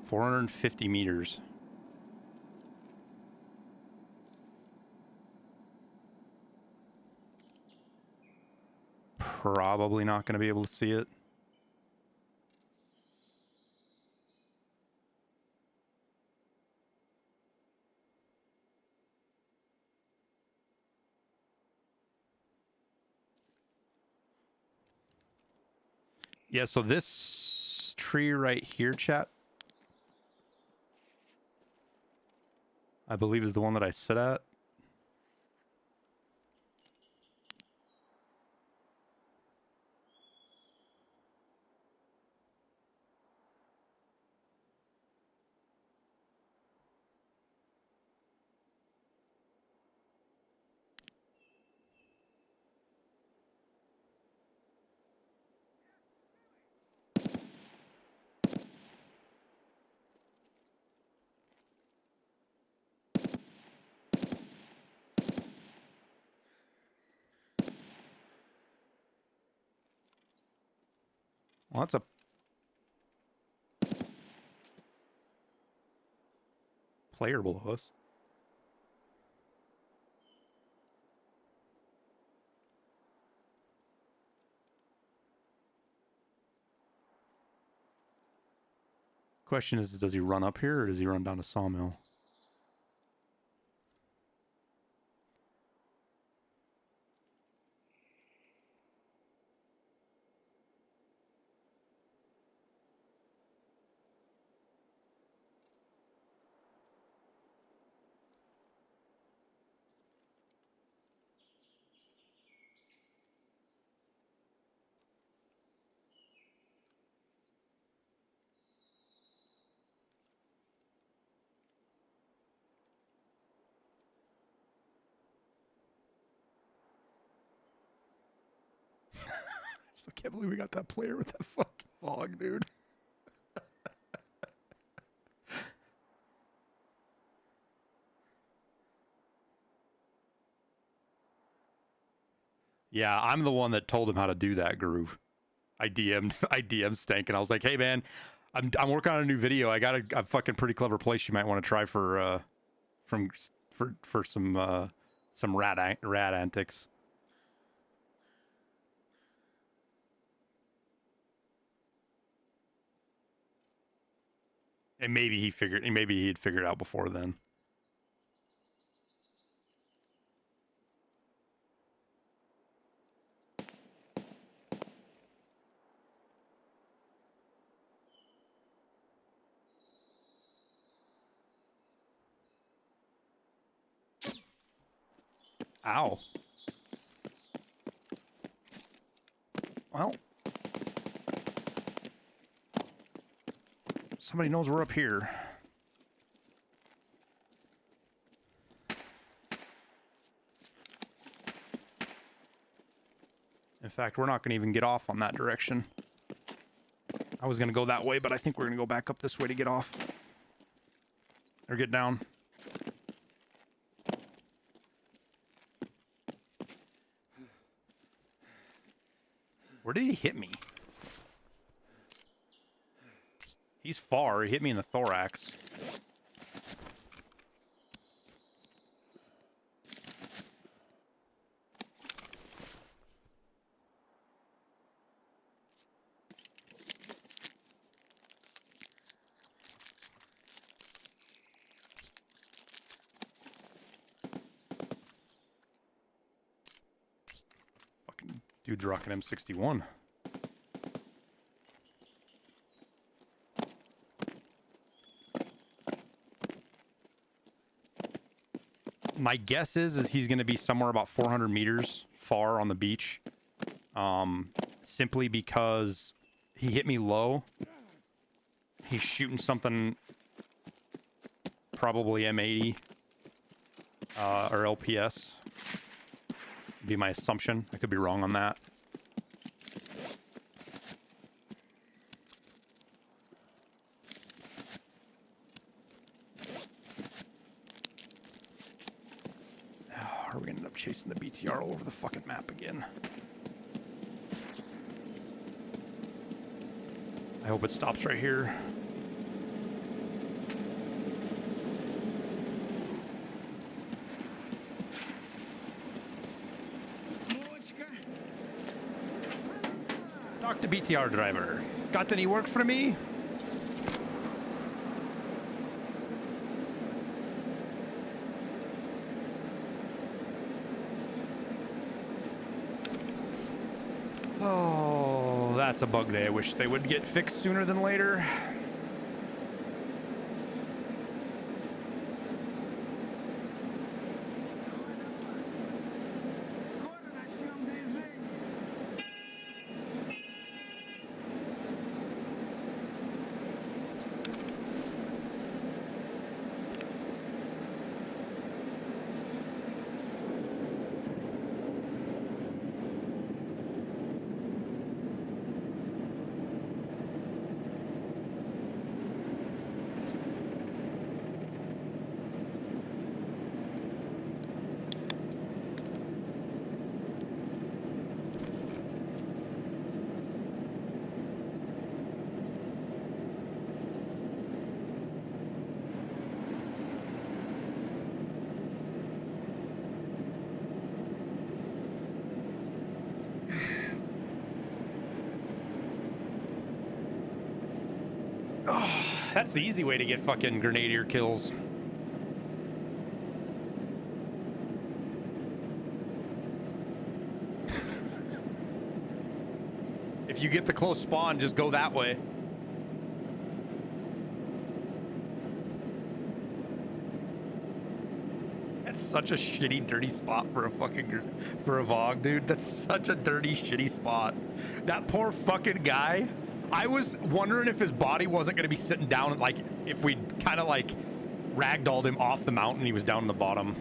450 meters. Probably not going to be able to see it. Yeah, so this tree right here, chat, I believe is the one that I sit at. Well, that's a player below us. Question is, does he run up here or does he run down to Sawmill? Still can't believe we got that player with that fucking fog, dude. Yeah, I'm the one that told him how to do that groove. I DM'd Stank, and I was like, "Hey man, I'm working on a new video. I got a fucking pretty clever place you might want to try for some rad antics." And maybe he'd figured it out before then. Ow. Well, somebody knows we're up here. In fact, we're not going to even get off on that direction. I was going to go that way, but I think we're going to go back up this way to get off. Or get down. Where did he hit me? He's far. He hit me in the thorax. Dude's rocking M61. My guess is he's going to be somewhere about 400 meters far on the beach. Simply because he hit me low. He's shooting something, probably M80 or LPS. Be my assumption. I could be wrong on that. Are we gonna end up chasing the BTR all over the fucking map again? I hope it stops right here. Talk to BTR driver. Got any work for me? Oh, that's a bug I wish they would get fixed sooner than later. That's the easy way to get fucking grenadier kills. If you get the close spawn, just go that way. That's such a shitty, dirty spot for a fucking for a VOG, dude. That's such a dirty, shitty spot. That poor fucking guy. I was wondering if his body wasn't going to be sitting down, like if we kind of like ragdolled him off the mountain, he was down in the bottom.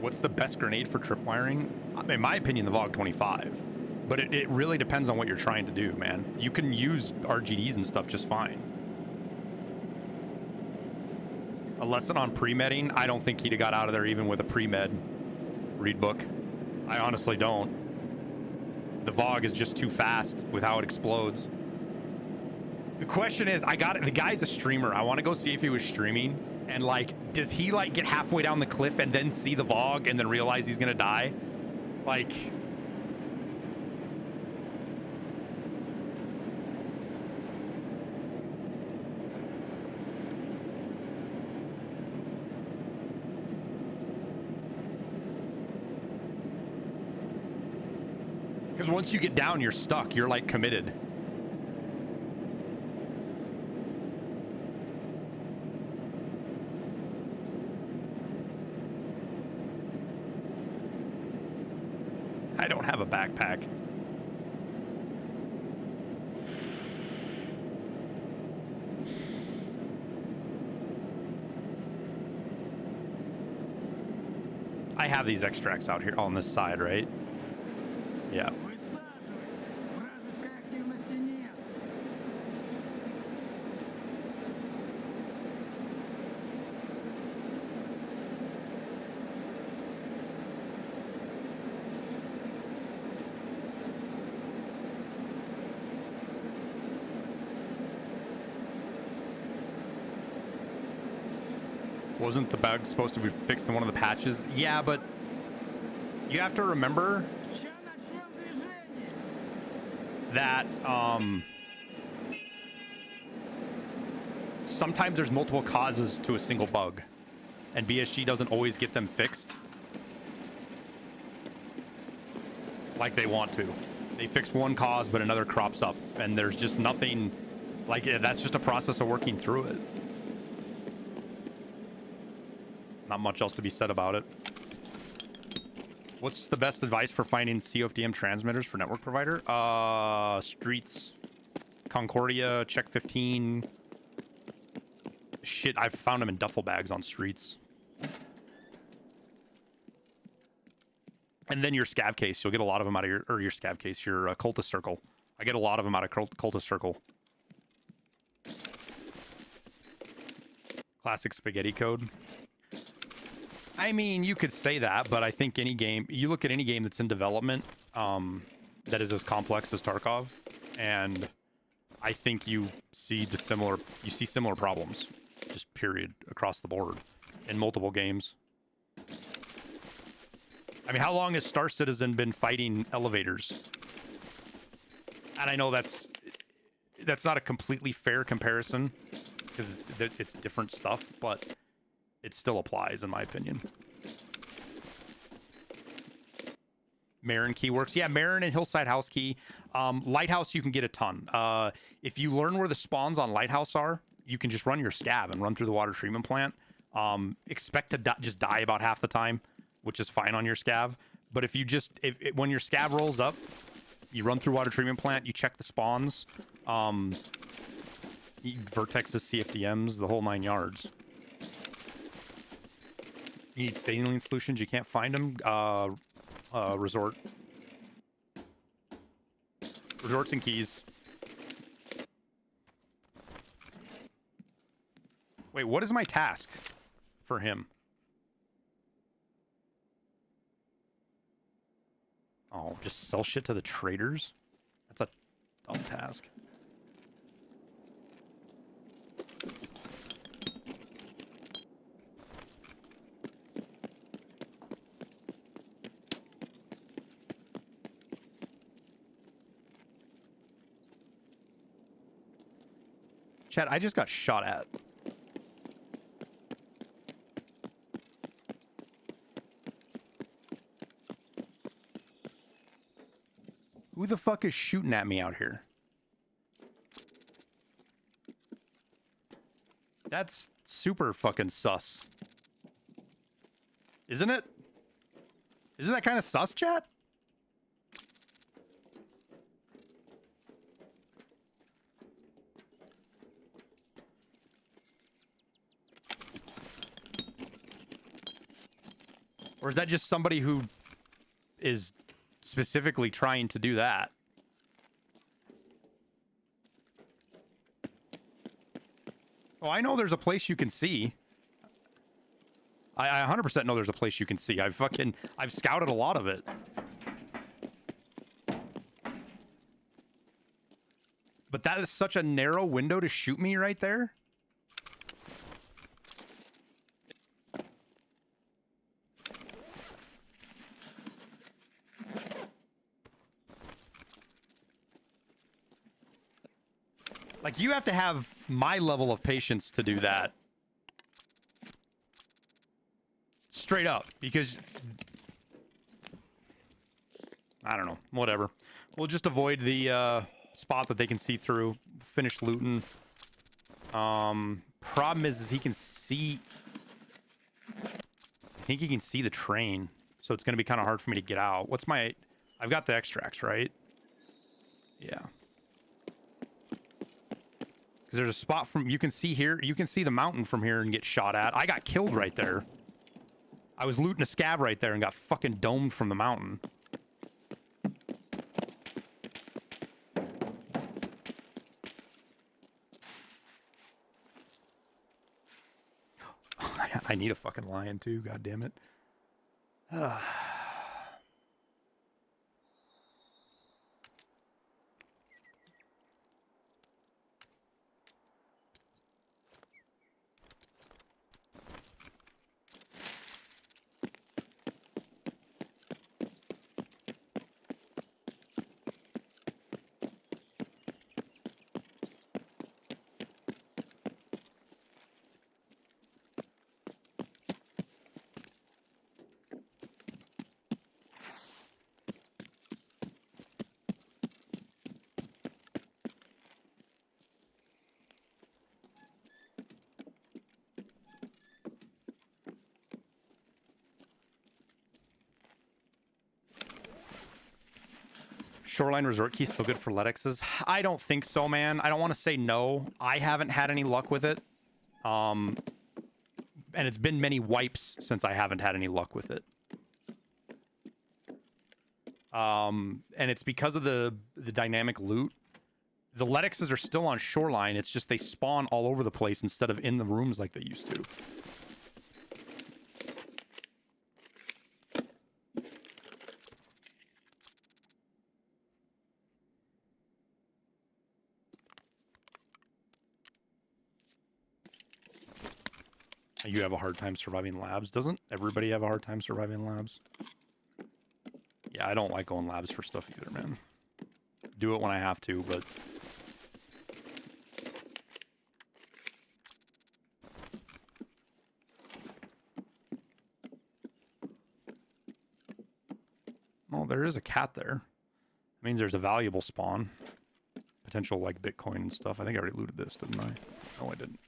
What's the best grenade for tripwiring? In my opinion, the VOG 25. But it really depends on what you're trying to do, man. You can use RGDs and stuff just fine. A lesson on pre-medding, I don't think he'd have got out of there even with a pre-med read book. I honestly don't. The VOG is just too fast with how it explodes. The question is, the guy's a streamer. I want to go see if he was streaming. And like, does he like get halfway down the cliff and then see the VOG and then realize he's gonna die? Like... Because once you get down, you're stuck. You're like committed. I don't have a backpack. I have these extracts out here on this side, right? Yeah. Wasn't the bug supposed to be fixed in one of the patches? Yeah, but You have to remember that sometimes there's multiple causes to a single bug, and BSG doesn't always get them fixed like they want to. They fix one cause, but another crops up, and there's just nothing, like, that's just a process of working through it. Not much else to be said about it. What's the best advice for finding COFDM transmitters for network provider? Streets, Concordia, Check 15. Shit, I've found them in duffel bags on streets. And then your scav case, you'll get a lot of them out of your scav case, your cultist circle. I get a lot of them out of cultist circle. Classic spaghetti code. I mean, you could say that, but I think any game, you look at any game that's in development that is as complex as Tarkov, and I think you see similar problems, just period, across the board in multiple games. I mean, how long has Star Citizen been fighting elevators? And I know that's not a completely fair comparison because it's different stuff, but it still applies in my opinion. Marin key works. Yeah, Marin and Hillside House key. Lighthouse, you can get a ton. If you learn where the spawns on Lighthouse are, you can just run your scav and run through the water treatment plant. Expect to just die about half the time, which is fine on your scav. But if you just, when your scav rolls up, you run through water treatment plant, you check the spawns, vertexes, CFDMs, the whole 9 yards. You need saline solutions, you can't find them. Resorts and keys. Wait, what is my task for him? Oh, just sell shit to the traders? That's a dumb task. Chat, I just got shot at. Who the fuck is shooting at me out here? That's super fucking sus. Isn't it? Isn't that kind of sus, chat? Or is that just somebody who is specifically trying to do that? Oh, I know there's a place you can see. I 100% know there's a place you can see. I've scouted a lot of it. But that is such a narrow window to shoot me right there. Like, you have to have my level of patience to do that. Straight up, because... I don't know. Whatever. We'll just avoid the spot that they can see through. Finish looting. Problem is he can see... I think he can see the train. So it's going to be kind of hard for me to get out. What's my... I've got the extracts, right? Yeah. Because there's a spot from... You can see here. You can see the mountain from here and get shot at. I got killed right there. I was looting a scav right there and got fucking domed from the mountain. I need a fucking lion too, god damn it. Shoreline Resort Key still good for Letexes? I don't think so, man. I don't want to say no. I haven't had any luck with it. And it's been many wipes since I haven't had any luck with it. And it's because of the dynamic loot. The Letexes are still on Shoreline. It's just they spawn all over the place instead of in the rooms like they used to. You have a hard time surviving labs. Doesn't everybody have a hard time surviving labs? Yeah, I don't like going labs for stuff either, man. Do it when I have to, but... Oh, there is a cat there. It means there's a valuable spawn. Potential, like, Bitcoin and stuff. I think I already looted this, didn't I? No, I didn't.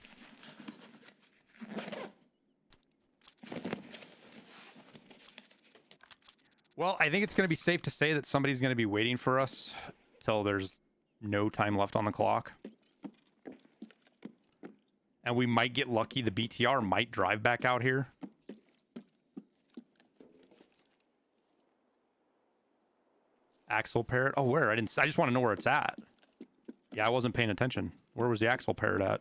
Well, I think it's going to be safe to say that somebody's going to be waiting for us till there's no time left on the clock. And we might get lucky. The BTR might drive back out here. Axle parrot. Oh, where? I just want to know where it's at. Yeah, I wasn't paying attention. Where was the axle parrot at?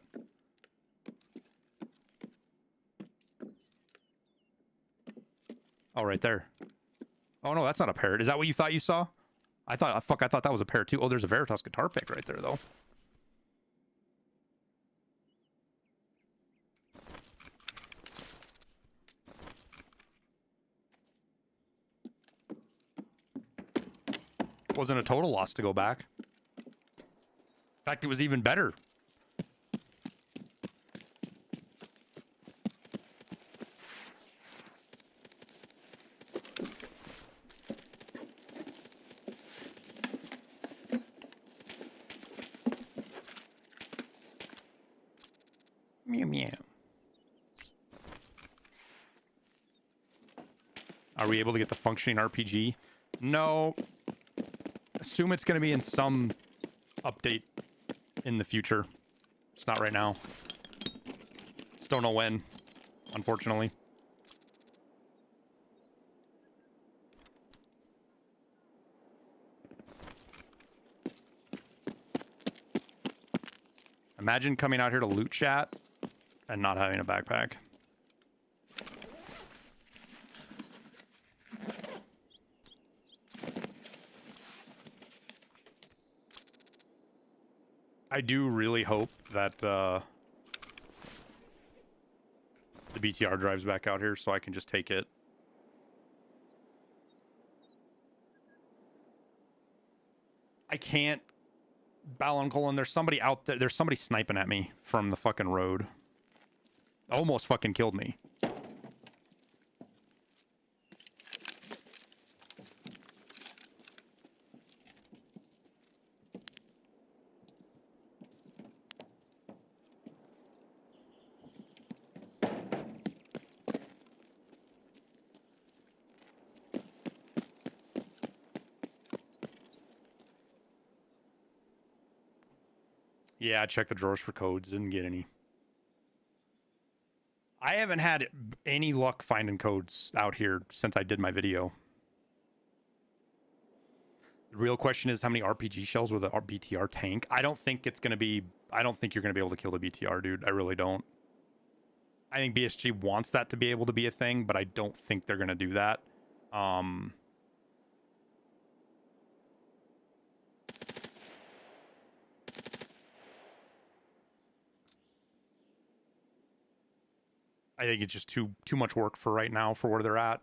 Oh, right there. Oh, no, that's not a parrot. Is that what you thought you saw? I thought that was a parrot too. Oh, there's a Veritas guitar pick right there, though. Wasn't a total loss to go back. In fact, it was even better. Meow meow. Are we able to get the functioning RPG? No. Assume it's going to be in some update in the future. It's not right now. Just don't know when, unfortunately. Imagine coming out here to loot chat and not having a backpack. I do really hope that the BTR drives back out here so I can just take it. I can't. Ballon Colon, there's somebody out there. There's somebody sniping at me from the fucking road. Almost fucking killed me. Yeah, I checked the drawers for codes. Didn't get any. I haven't had any luck finding codes out here since I did my video. The real question is how many RPG shells with a BTR tank? I don't think it's going to be... I don't think you're going to be able to kill the BTR, dude. I really don't. I think BSG wants that to be able to be a thing, but I don't think they're going to do that. I think it's just too much work for right now for where they're at.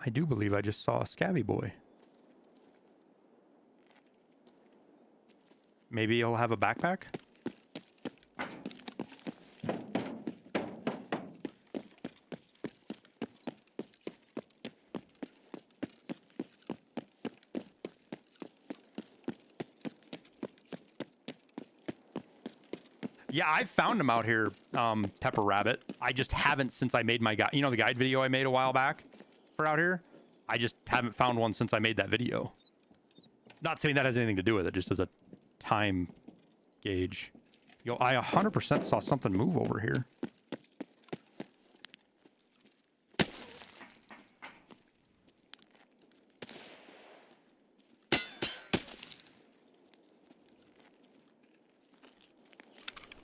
I do believe I just saw a scabby boy. Maybe he'll have a backpack? Yeah, I found them out here, Pepper Rabbit. I just haven't since I made my guide. You know the guide video I made a while back for out here? I just haven't found one since I made that video. Not saying that has anything to do with it, just as a time gauge. Yo, I 100% saw something move over here.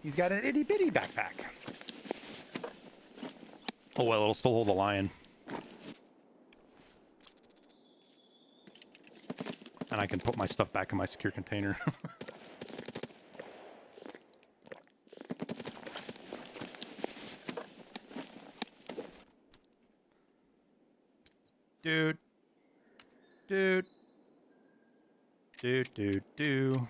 He's got an itty bitty backpack. Oh well, it'll still hold a lion. And I can put my stuff back in my secure container. Dude. Dude. Dude, dude, dude.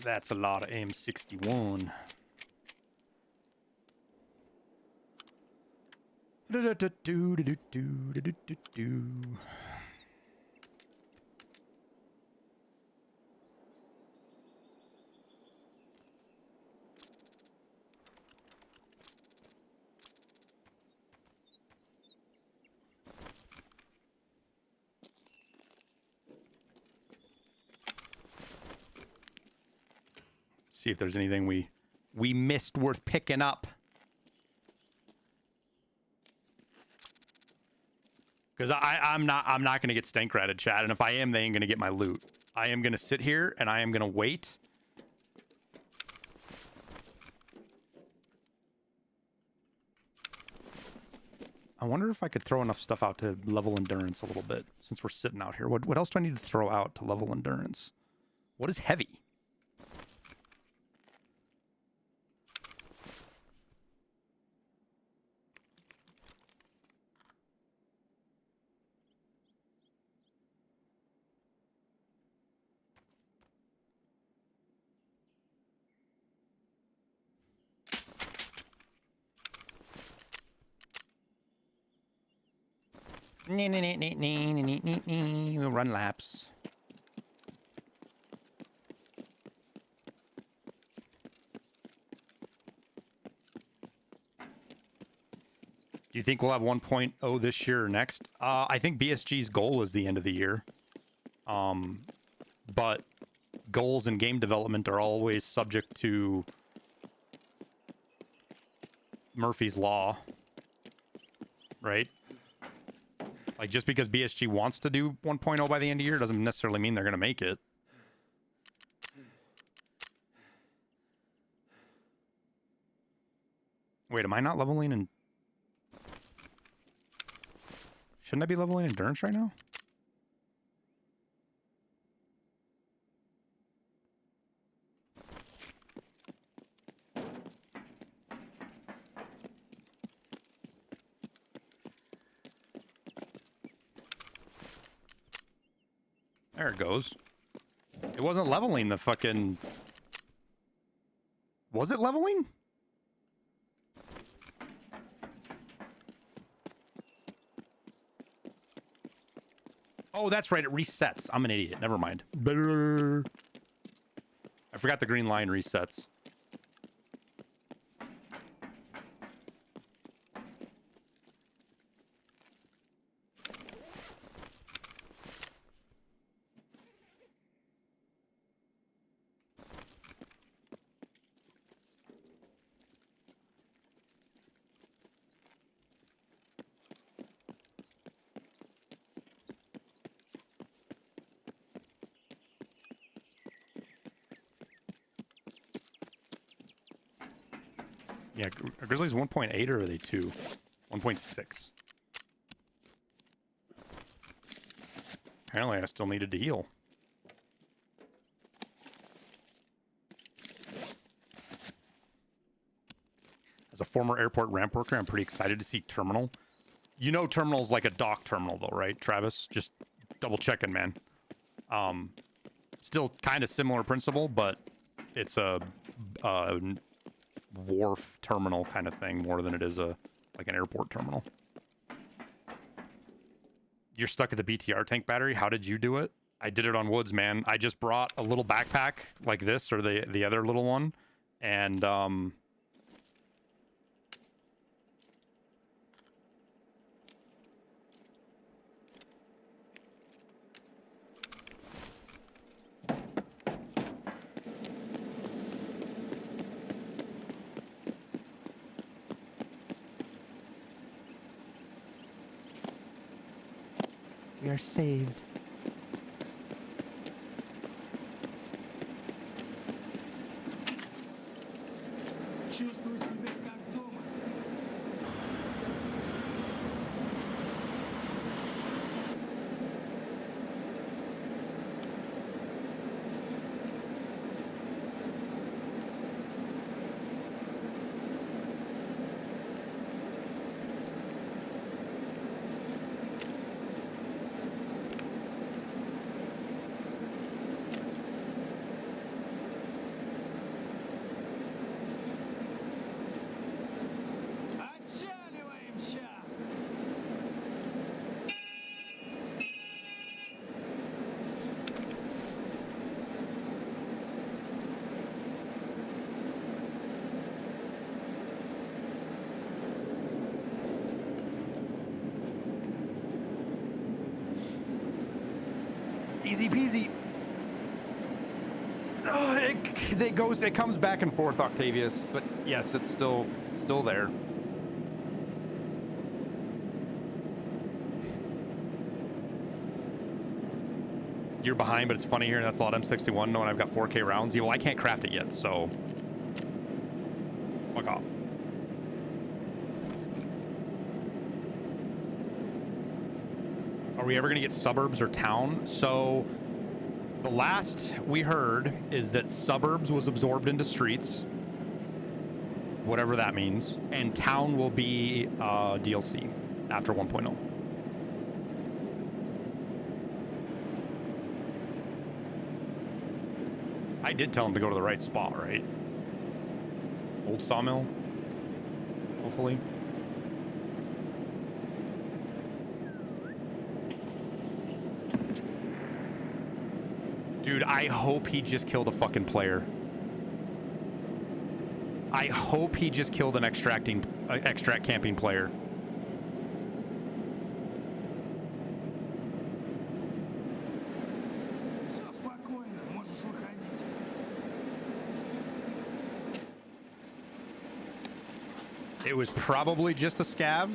That's a lot of M61. See if there's anything we missed worth picking up. Because I'm not gonna get stank ratted, chat, and if I am, they ain't gonna get my loot. I am gonna sit here and I am gonna wait. I wonder if I could throw enough stuff out to level endurance a little bit since we're sitting out here. What else do I need to throw out to level endurance? What is heavy? We'll run laps. Do you think we'll have 1.0 this year or next? I think BSG's goal is the end of the year. But goals in game development are always subject to Murphy's Law, right? Like, just because BSG wants to do 1.0 by the end of the year doesn't necessarily mean they're going to make it. Wait, am I not leveling in... Shouldn't I be leveling endurance right now? There it goes. It wasn't leveling the fucking... Was it leveling? Oh, that's right. It resets. I'm an idiot. Never mind. I forgot the green line resets. Yeah, are Grizzlies 1.8 or are they 2? 1.6. Apparently I still needed to heal. As a former airport ramp worker, I'm pretty excited to see Terminal. You know Terminal's like a dock terminal though, right, Travis? Just double checking, man. Still kind of similar principle, but it's a wharf terminal kind of thing more than it is a like an airport terminal. You're stuck at the BTR tank battery. How did you do it? I did it on woods, man. I just brought a little backpack like this or the other little one, and we are saved. Чувствую себя как дома. Отчаливаем сейчас. easy peasy. Oh, it comes back and forth, Octavius, but yes, it's still there. You're behind, but it's funny here, and that's a lot of M61 knowing I've got 4K rounds. Yeah, well, I can't craft it yet, so fuck off. Are we ever going to get suburbs or town? So the last we heard is that suburbs was absorbed into streets, whatever that means, and town will be DLC after 1.0. I did tell him to go to the right spot, right? Old sawmill, hopefully. Dude, I hope he just killed a fucking player. I hope he just killed an extract camping player. Все спокойно, можешь выходить. It was probably just a scav.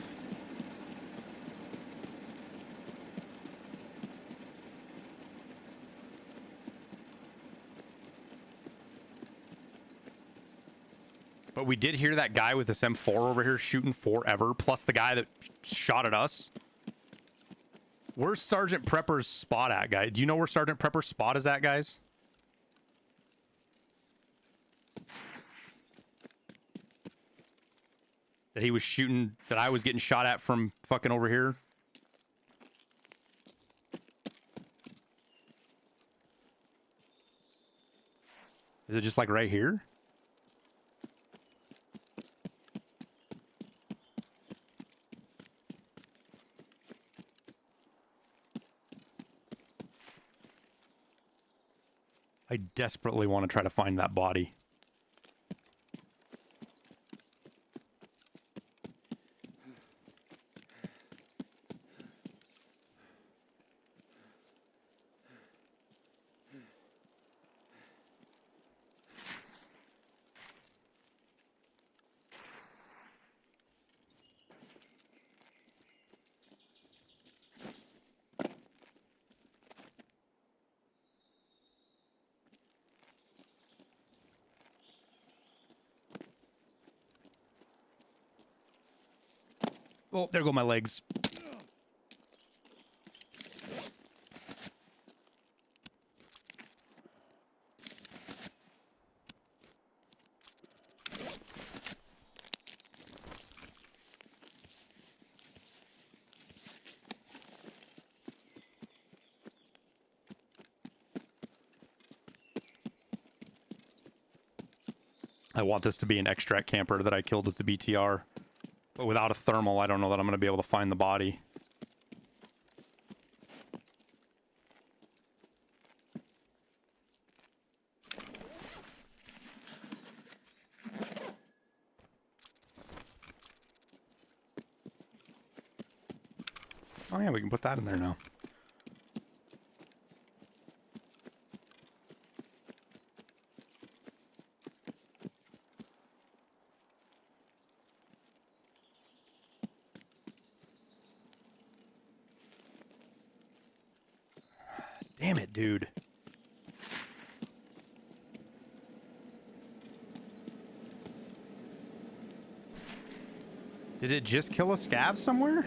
But we did hear that guy with this M4 over here shooting forever, plus the guy that shot at us. Where's Sergeant Prepper's spot at, guy? Do you know where Sergeant Prepper's spot is at, guys? That he was shooting, that I was getting shot at from fucking over here? Is it just like right here? I desperately want to try to find that body. Oh, there go my legs. I want this to be an extract camper that I killed with the BTR. But without a thermal, I don't know that I'm going to be able to find the body. Oh yeah, we can put that in there now. Damn it, dude. Did it just kill a scav somewhere?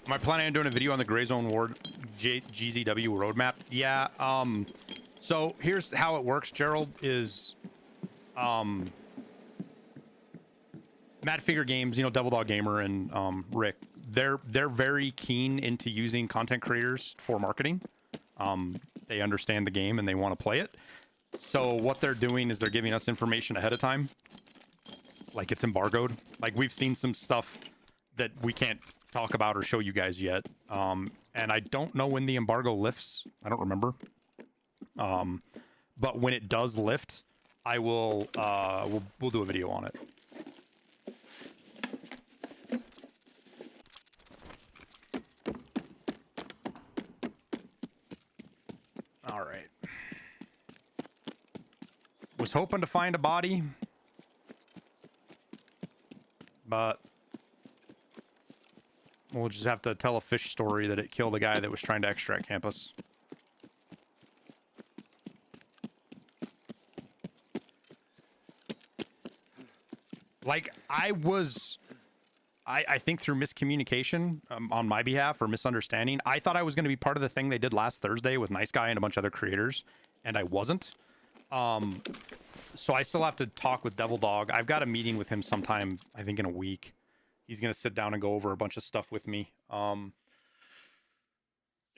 Am I planning on doing a video on the Gray Zone Ward GZW roadmap? Yeah, so here's how it works, Gerald, is Matt Figure Games, you know, Devil Dog Gamer and Rick, they're very keen into using content creators for marketing. They understand the game and they want to play it. So what they're doing is they're giving us information ahead of time. Like it's embargoed. Like we've seen some stuff that we can't talk about or show you guys yet. And I don't know when the embargo lifts. I don't remember. But when it does lift, I will we'll do a video on it. All right. Was hoping to find a body, but we'll just have to tell a fish story that it killed a guy that was trying to extract campus. Like, I think through miscommunication on my behalf or misunderstanding, I thought I was going to be part of the thing they did last Thursday with Nice Guy and a bunch of other creators, and I wasn't. So I still have to talk with Devil Dog. I've got a meeting with him sometime, I think in a week. He's going to sit down and go over a bunch of stuff with me. And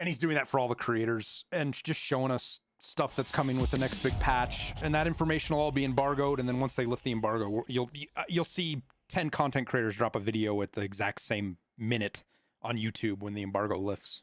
he's doing that for all the creators and just showing us stuff that's coming with the next big patch. And that information will all be embargoed. And then once they lift the embargo, you'll see 10 content creators drop a video at the exact same minute on YouTube when the embargo lifts.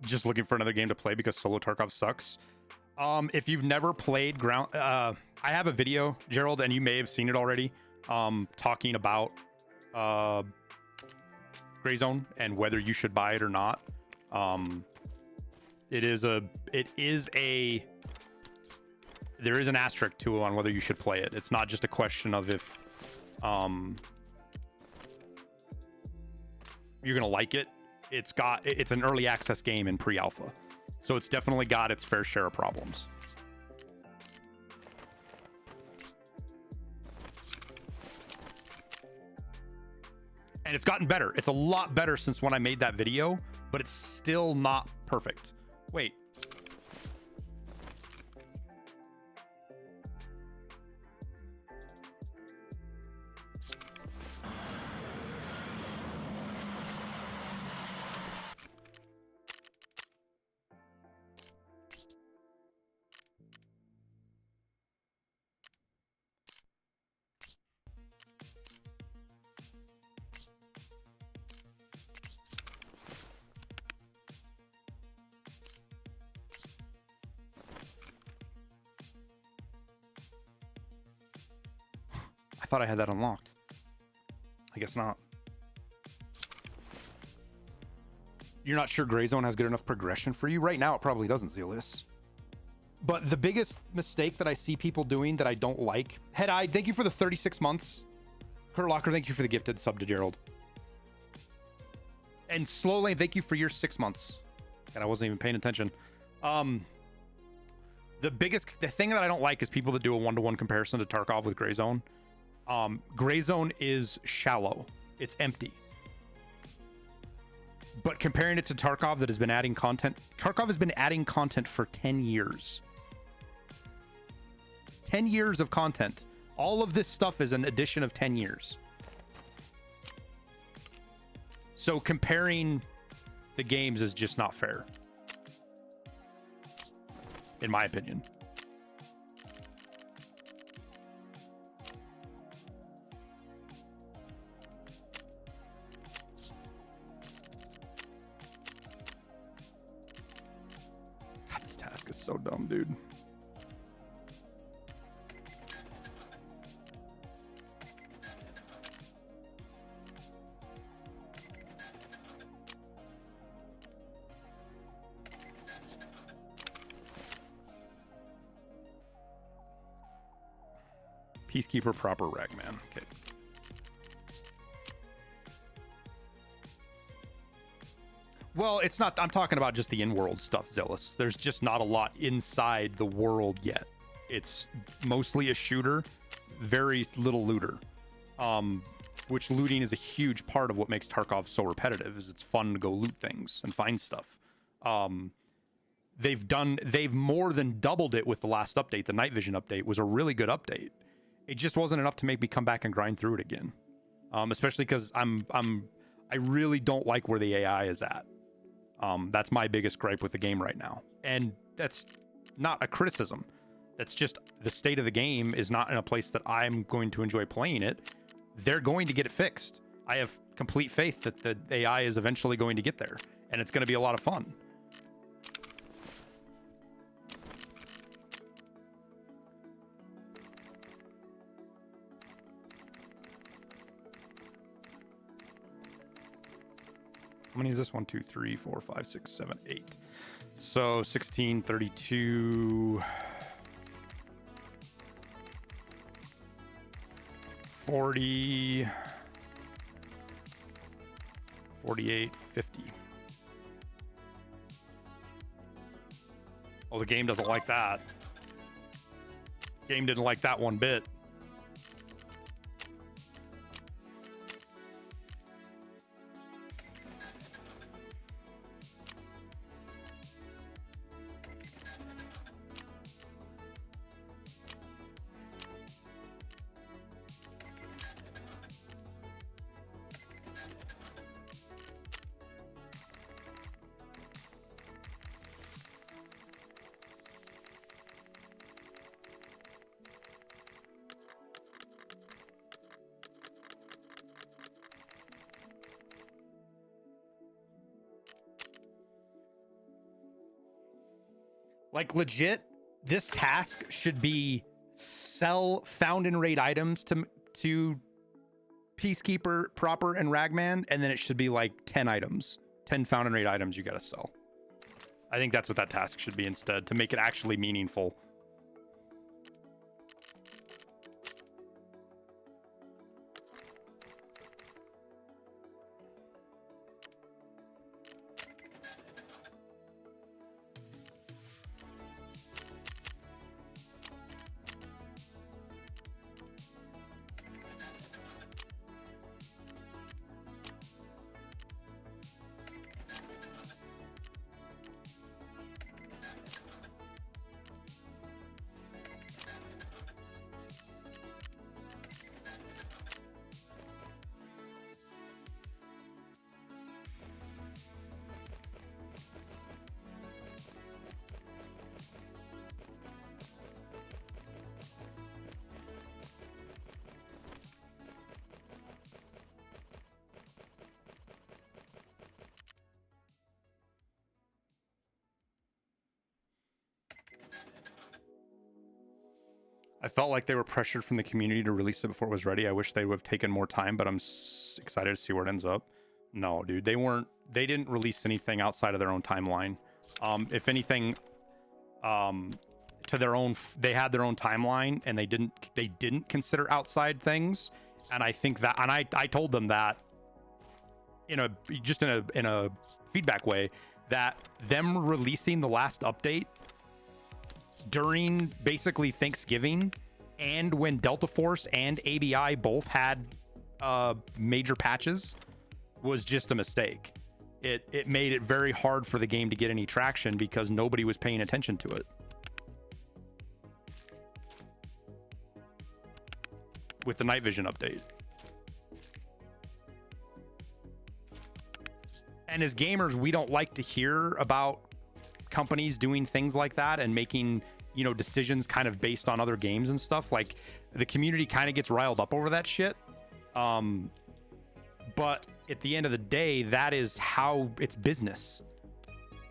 Just looking for another game to play because solo Tarkov sucks. If you've never played ground, I have a video, Gerald, and you may have seen it already, talking about Gray Zone and whether you should buy it or not. There is an asterisk to it on whether you should play it. It's not just a question of if you're gonna like it. It's an early access game in pre-alpha, so it's definitely got its fair share of problems. And And it's gotten better. It's a lot better since when I made that video, but it's still not perfect. Wait. I thought I had that unlocked. I guess not. You're not sure Gray Zone has good enough progression for you? Right now, it probably doesn't, Zealous. But the biggest mistake that I see people doing that I don't like... Head-Eye, thank you for the 36 months. Kurt Locker, thank you for the gifted sub to Gerald. And Slow Lane, thank you for your 6 months. And I wasn't even paying attention. The thing that I don't like is people that do a one-to-one comparison to Tarkov with Gray Zone. Gray Zone is shallow. It's empty. But comparing it to Tarkov that has been adding content, Tarkov has been adding content for 10 years. 10 years of content. All of this stuff is an addition of 10 years. So comparing the games is just not fair. In my opinion. God, this task is so dumb, dude. Peacekeeper proper Ragman. Okay. Well, it's not. I'm talking about just the in-world stuff, Zealous. There's just not a lot inside the world yet. It's mostly a shooter, very little looter. Which looting is a huge part of what makes Tarkov so repetitive. Is it's fun to go loot things and find stuff. They've more than doubled it with the last update. The night vision update was a really good update. It just wasn't enough to make me come back and grind through it again. Especially because I really don't like where the AI is at. That's my biggest gripe with the game right now. And that's not a criticism. That's just the state of the game is not in a place that I'm going to enjoy playing it. They're going to get it fixed. I have complete faith that the AI is eventually going to get there. And it's going to be a lot of fun. How many is this? 1, 2, 3, 4, 5, 6, 7, 8. So 16, 32, 40, 48, 50. Oh, the game doesn't like that. Game didn't like that one bit. Like legit, this task should be sell found in raid items to Peacekeeper, Proper, and Ragman, and then it should be like 10 items. 10 found in raid items you gotta sell. I think that's what that task should be instead, to make it actually meaningful. I felt like they were pressured from the community to release it before it was ready. I wish they would have taken more time, but I'm excited to see where it ends up. No, dude, they didn't release anything outside of their own timeline. If anything, to their own, they had their own timeline, and they didn't consider outside things. And I think that, and I told them that in a feedback way, that them releasing the last update during basically Thanksgiving, and when Delta Force and ABI both had major patches, was just a mistake. It made it very hard for the game to get any traction because nobody was paying attention to it. With the night vision update. And as gamers, we don't like to hear about companies doing things like that and making, you know, decisions kind of based on other games and stuff. Like, the community kind of gets riled up over that shit. But at the end of the day, that is how it's business.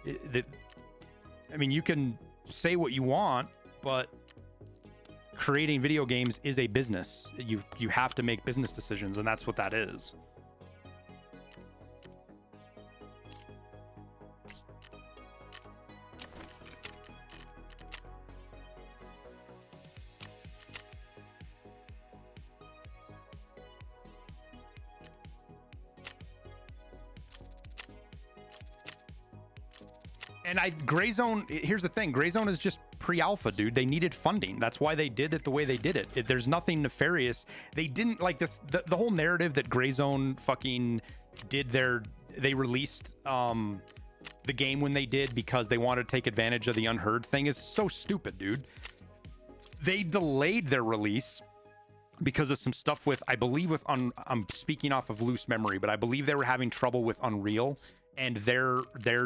I mean, you can say what you want, but creating video games is a business. You have to make business decisions, and that's what that is. And Gray Zone, here's the thing, Gray Zone is just pre-alpha, dude. They needed funding. That's why they did it the way they did it. There's nothing nefarious. They didn't like this, the whole narrative that Gray Zone fucking they released the game when they did because they wanted to take advantage of the unheard thing is so stupid, dude. They delayed their release because of some stuff with, I believe I'm speaking off of loose memory, but I believe they were having trouble with Unreal and their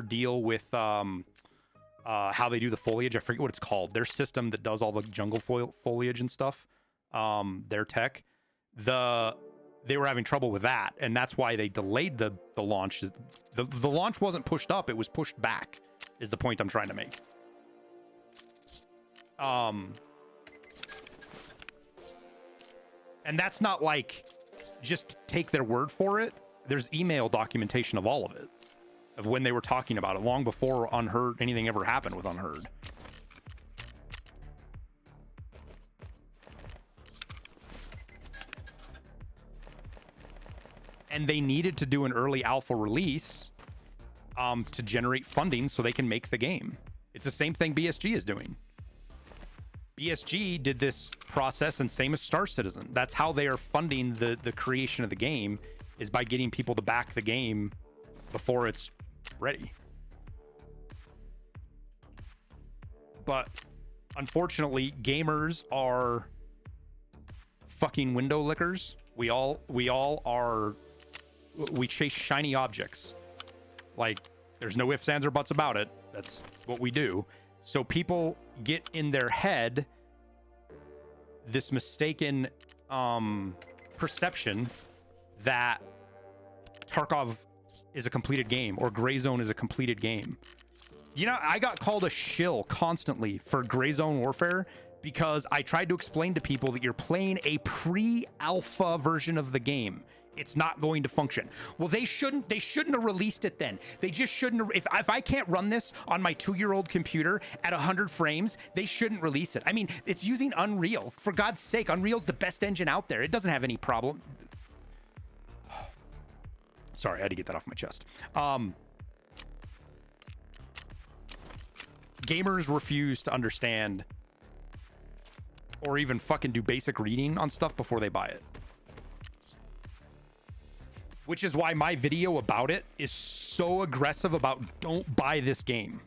deal with how they do the foliage. I forget what it's called. Their system that does all the jungle foliage and stuff. Their tech. They were having trouble with that, and that's why they delayed the launch. The launch wasn't pushed up; it was pushed back. Is the point I'm trying to make. And that's not like just take their word for it. There's email documentation of all of it, of when they were talking about it, long before Unheard, anything ever happened with Unheard. And they needed to do an early alpha release to generate funding so they can make the game. It's the same thing BSG is doing. BSG did this process, and same as Star Citizen. That's how they are funding the creation of the game, is by getting people to back the game before it's ready. But unfortunately, gamers are fucking window lickers. We all are. We chase shiny objects. Like, there's no ifs, ands, or buts about it. That's what we do. So people get in their head this mistaken perception that Tarkov is a completed game or Gray Zone is a completed game. You know, I got called a shill constantly for Gray Zone Warfare because I tried to explain to people that you're playing a pre-alpha version of the game. It's not going to function. Well, they shouldn't have released it then. They just shouldn't have, if I can't run this on my 2-year-old computer at 100 frames, they shouldn't release it. I mean, it's using Unreal. For God's sake, Unreal's the best engine out there. It doesn't have any problem. Sorry, I had to get that off my chest. Gamers refuse to understand or even fucking do basic reading on stuff before they buy it. Which is why my video about it is so aggressive about don't buy this game.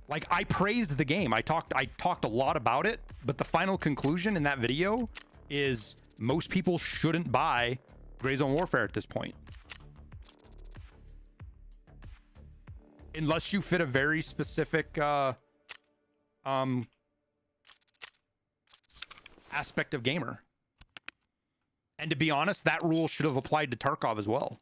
Like, I praised the game. I talked a lot about it, but the final conclusion in that video is most people shouldn't buy Gray Zone Warfare at this point. Unless you fit a very specific aspect of gamer. And to be honest, that rule should have applied to Tarkov as well.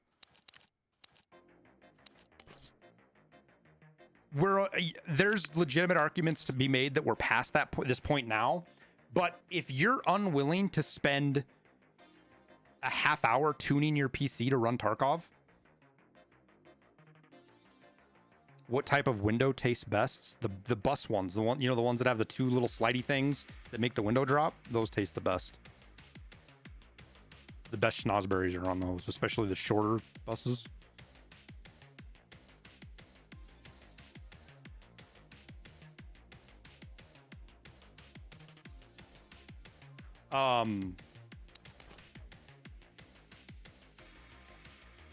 There's legitimate arguments to be made that we're past this point now, But if you're unwilling to spend a half hour tuning your PC to run Tarkov, what type of window tastes best? The bus ones, the ones that have the two little slidey things that make the window drop, those taste the best. The best schnozberries are on those, especially the shorter buses.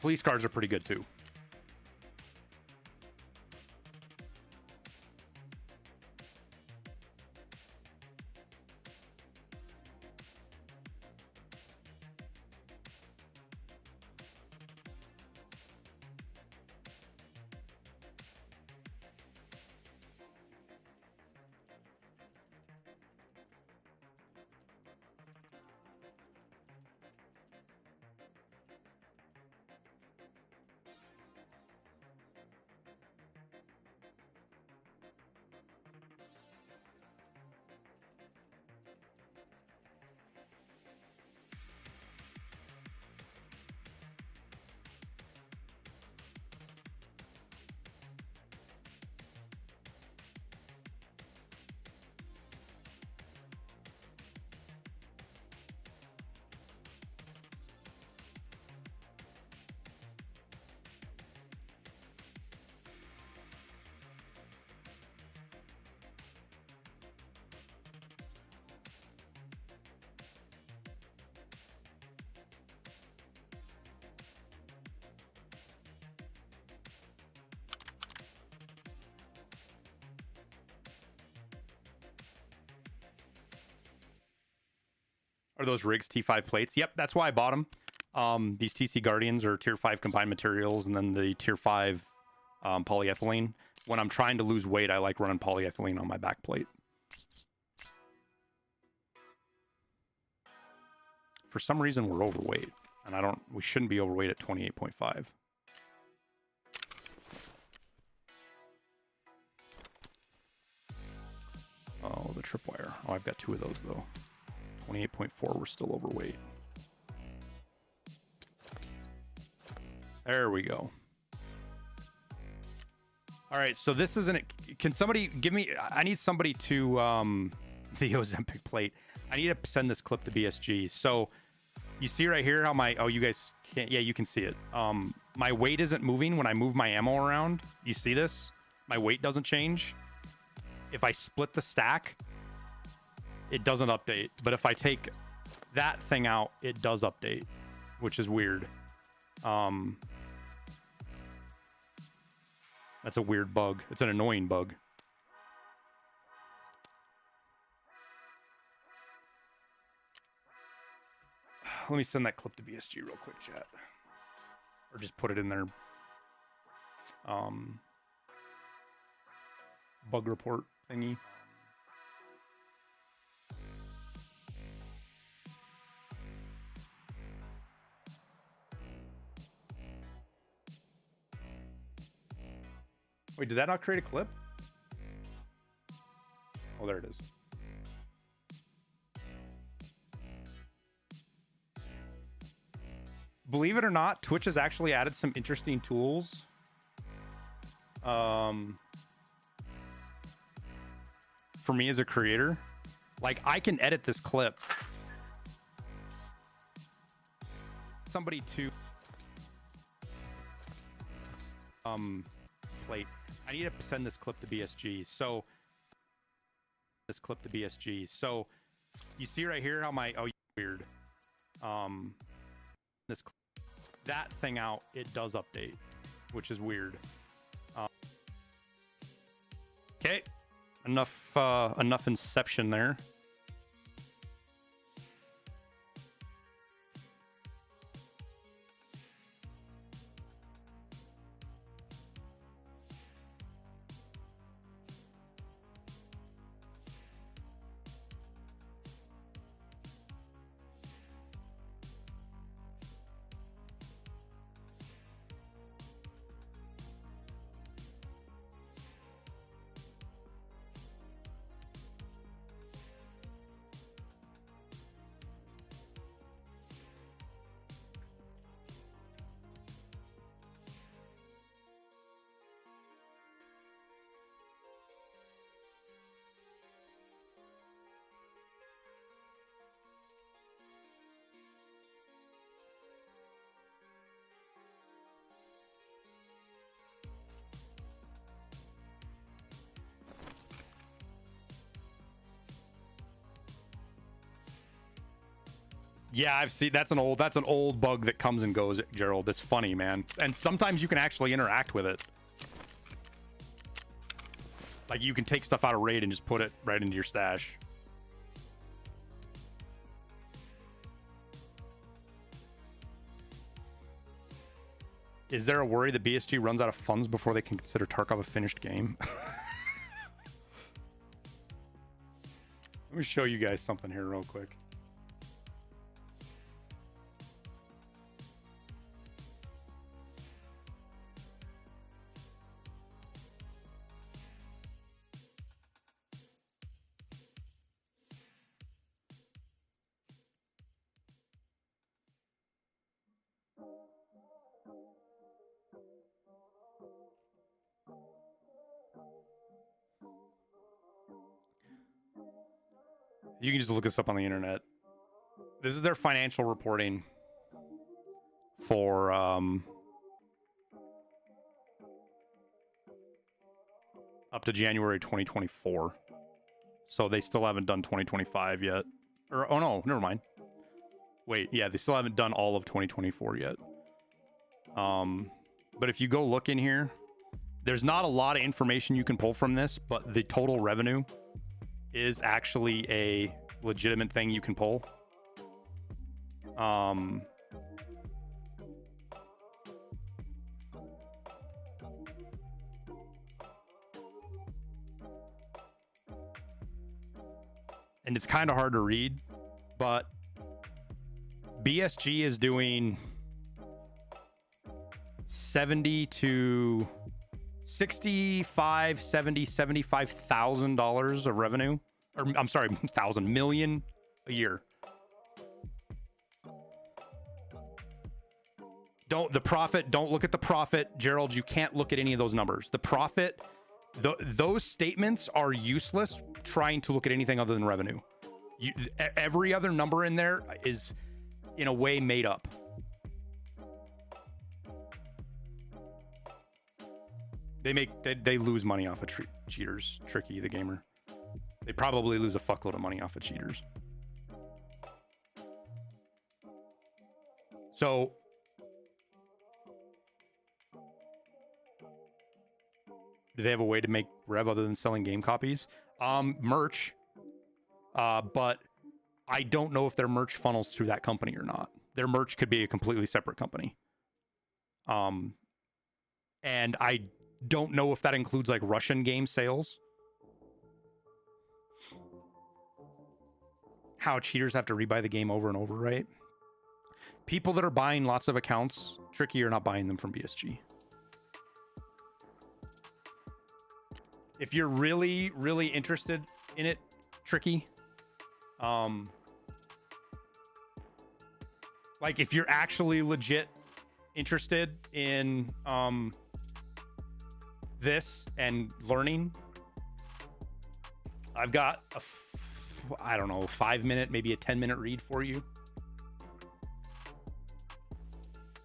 Police cars are pretty good too. Are those rigs T5 plates? Yep, that's why I bought them. These TC Guardians are tier 5 combined materials, and then the tier 5 polyethylene. When I'm trying to lose weight, I like running polyethylene on my back plate. For some reason, we're overweight, and we shouldn't be overweight at 28.5. Oh, the tripwire. Oh, I've got 2 of those though. 28.4, we're still overweight. There we go. All right, so this isn't. Can somebody give me? I need somebody to the Ozempic plate. I need to send this clip to BSG. So you see right here how my you guys can't. Yeah, you can see it. My weight isn't moving when I move my ammo around. You see this? My weight doesn't change. If I split the stack, it doesn't update. But if I take that thing out, it does update, which is weird. That's a weird bug. It's an annoying bug. Let me send that clip to BSG real quick, chat. Or just put it in their bug report thingy. Wait, did that not create a clip? Oh, there it is. Believe it or not, Twitch has actually added some interesting tools. For me as a creator, like I can edit this clip. Somebody to plate. I need to send this clip to BSG. So this clip to BSG. So you see right here how my weird. This that thing out, it does update, which is weird. Okay, enough inception there. Yeah, I've seen that's an old bug that comes and goes, Gerald. It's funny, man. And sometimes you can actually interact with it. Like you can take stuff out of RAID and just put it right into your stash. Is there a worry that BSG runs out of funds before they can consider Tarkov a finished game? Let me show you guys something here real quick. You can just look this up on the internet. This is their financial reporting for up to January 2024. So they still haven't done 2025 yet. Or oh no, never mind. Wait, yeah, they still haven't done all of 2024 yet. But if you go look in here, there's not a lot of information you can pull from this, but the total revenue is actually a legitimate thing you can pull. And it's kind of hard to read, but BSG is doing 75,000 dollars of revenue, or I'm sorry, $1,000,000 a year. Don't look at the profit, Gerald. You can't look at any of those numbers. The profit, those statements are useless trying to look at anything other than revenue. Every other number in there is in a way made up. They lose money off of cheaters. Tricky the gamer. They probably lose a fuckload of money off of cheaters. So do they have a way to make rev other than selling game copies? Merch. But I don't know if their merch funnels through that company or not. Their merch could be a completely separate company. And I don't know if that includes like Russian game sales. How cheaters have to rebuy the game over and over, right? People that are buying lots of accounts, Tricky, are not buying them from BSG. If you're really, really interested in it, Tricky, like if you're actually legit interested in this and learning, I've got I don't know, 5-minute, maybe a 10-minute read for you.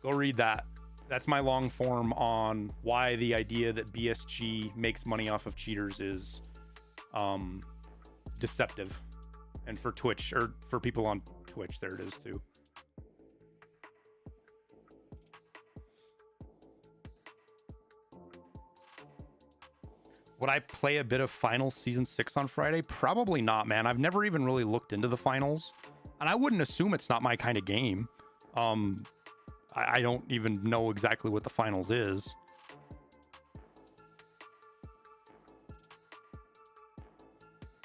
Go read that. That's my long form on why the idea that BSG makes money off of cheaters is deceptive. And for Twitch, or for people on Twitch, there it is too. Would I play a bit of Finals Season 6 on Friday? Probably not, man. I've never even really looked into the finals. And I wouldn't assume it's not my kind of game. I don't even know exactly what the finals is.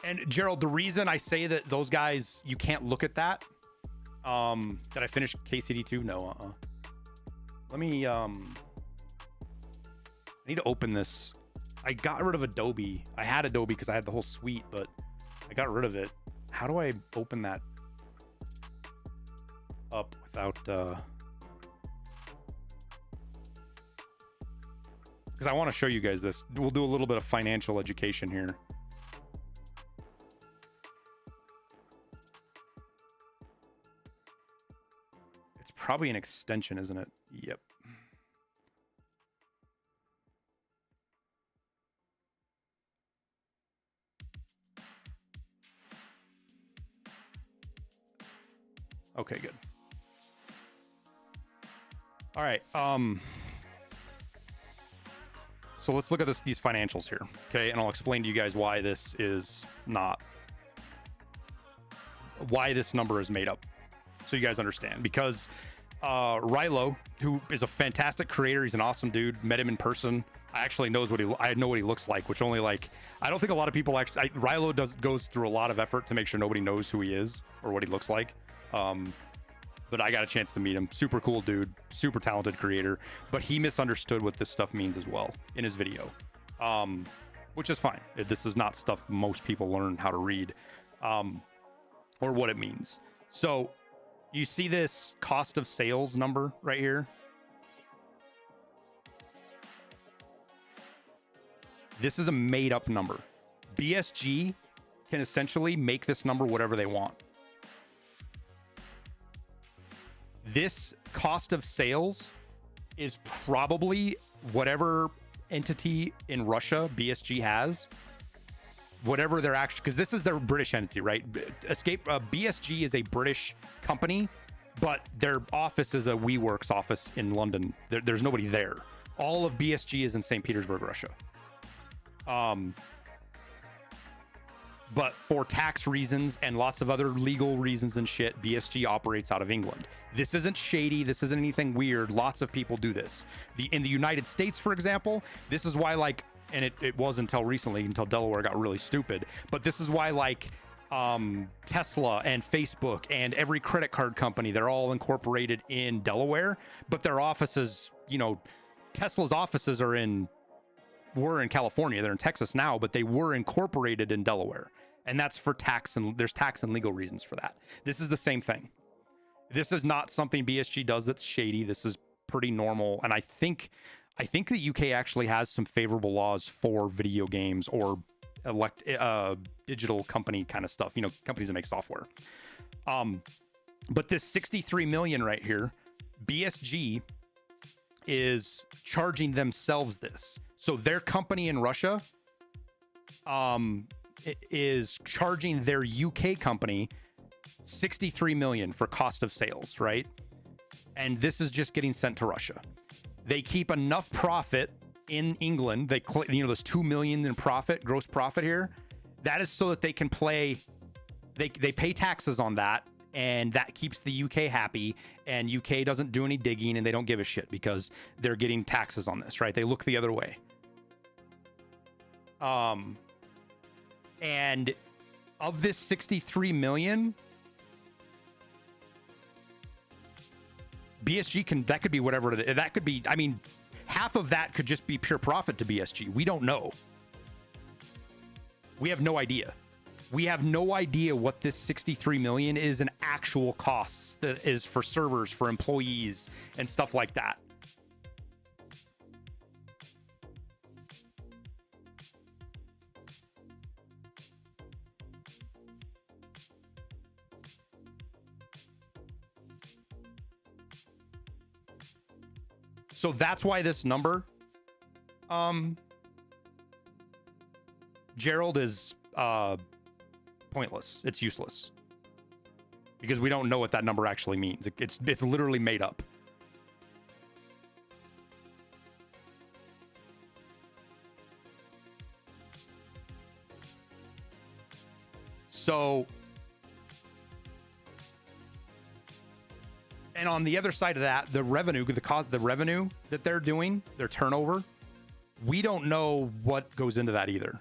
And Gerald, the reason I say that those guys, you can't look at that. Did I finish KCD2? No, Let me, I need to open this. I got rid of Adobe. I had Adobe because I had the whole suite, but I got rid of it. How do I open that up without, because I want to show you guys this. We'll do a little bit of financial education here. It's probably an extension, isn't it? Yep. Okay, good. All right. So let's look at these financials here, okay? And I'll explain to you guys why this number is made up, so you guys understand. Because Rilo, who is a fantastic creator, he's an awesome dude. Met him in person. I know what he looks like, which only like I don't think a lot of people actually. Rilo goes through a lot of effort to make sure nobody knows who he is or what he looks like. But I got a chance to meet him. Super cool dude, super talented creator. But he misunderstood what this stuff means as well in his video, which is fine. This is not stuff most people learn how to read or what it means. So you see this cost of sales number right here. This is a made up number. BSG can essentially make this number whatever they want. This cost of sales is probably whatever entity in Russia BSG has, whatever they're actually, because this is their British entity, right? BSG is a British company, but their office is a WeWorks office in London. There's nobody there. All of BSG is in St. Petersburg, Russia. But for tax reasons and lots of other legal reasons and shit, BSG operates out of England. This isn't shady. This isn't anything weird. Lots of people do this. In the United States, for example, this is why, like, and it was until recently, until Delaware got really stupid, but this is why, like, Tesla and Facebook and every credit card company, they're all incorporated in Delaware, but their offices, you know, Tesla's offices were in California. They're in Texas now, but they were incorporated in Delaware. And that's for tax, and there's tax and legal reasons for that. This is the same thing. This is not something BSG does that's shady. This is pretty normal. And I think the UK actually has some favorable laws for video games or digital company kind of stuff, you know, companies that make software. But this 63 million right here, BSG is charging themselves this. So their company in Russia is charging their UK company 63 million for cost of sales, right? And this is just getting sent to Russia. They keep enough profit in England. There's 2 million in profit, gross profit here. That is so that they can they pay taxes on that, and that keeps the UK happy, and UK doesn't do any digging, and they don't give a shit because they're getting taxes on this, right? They look the other way. And of this 63 million, BSG that could be whatever that could be. I mean, half of that could just be pure profit to BSG. We don't know. We have no idea. We have no idea what this 63 million is in actual costs that is for servers, for employees, and stuff like that. So that's why this number, Gerald, is pointless. It's useless because we don't know what that number actually means. It's literally made up. So, and on the other side of that, the revenue that they're doing, their turnover, we don't know what goes into that either.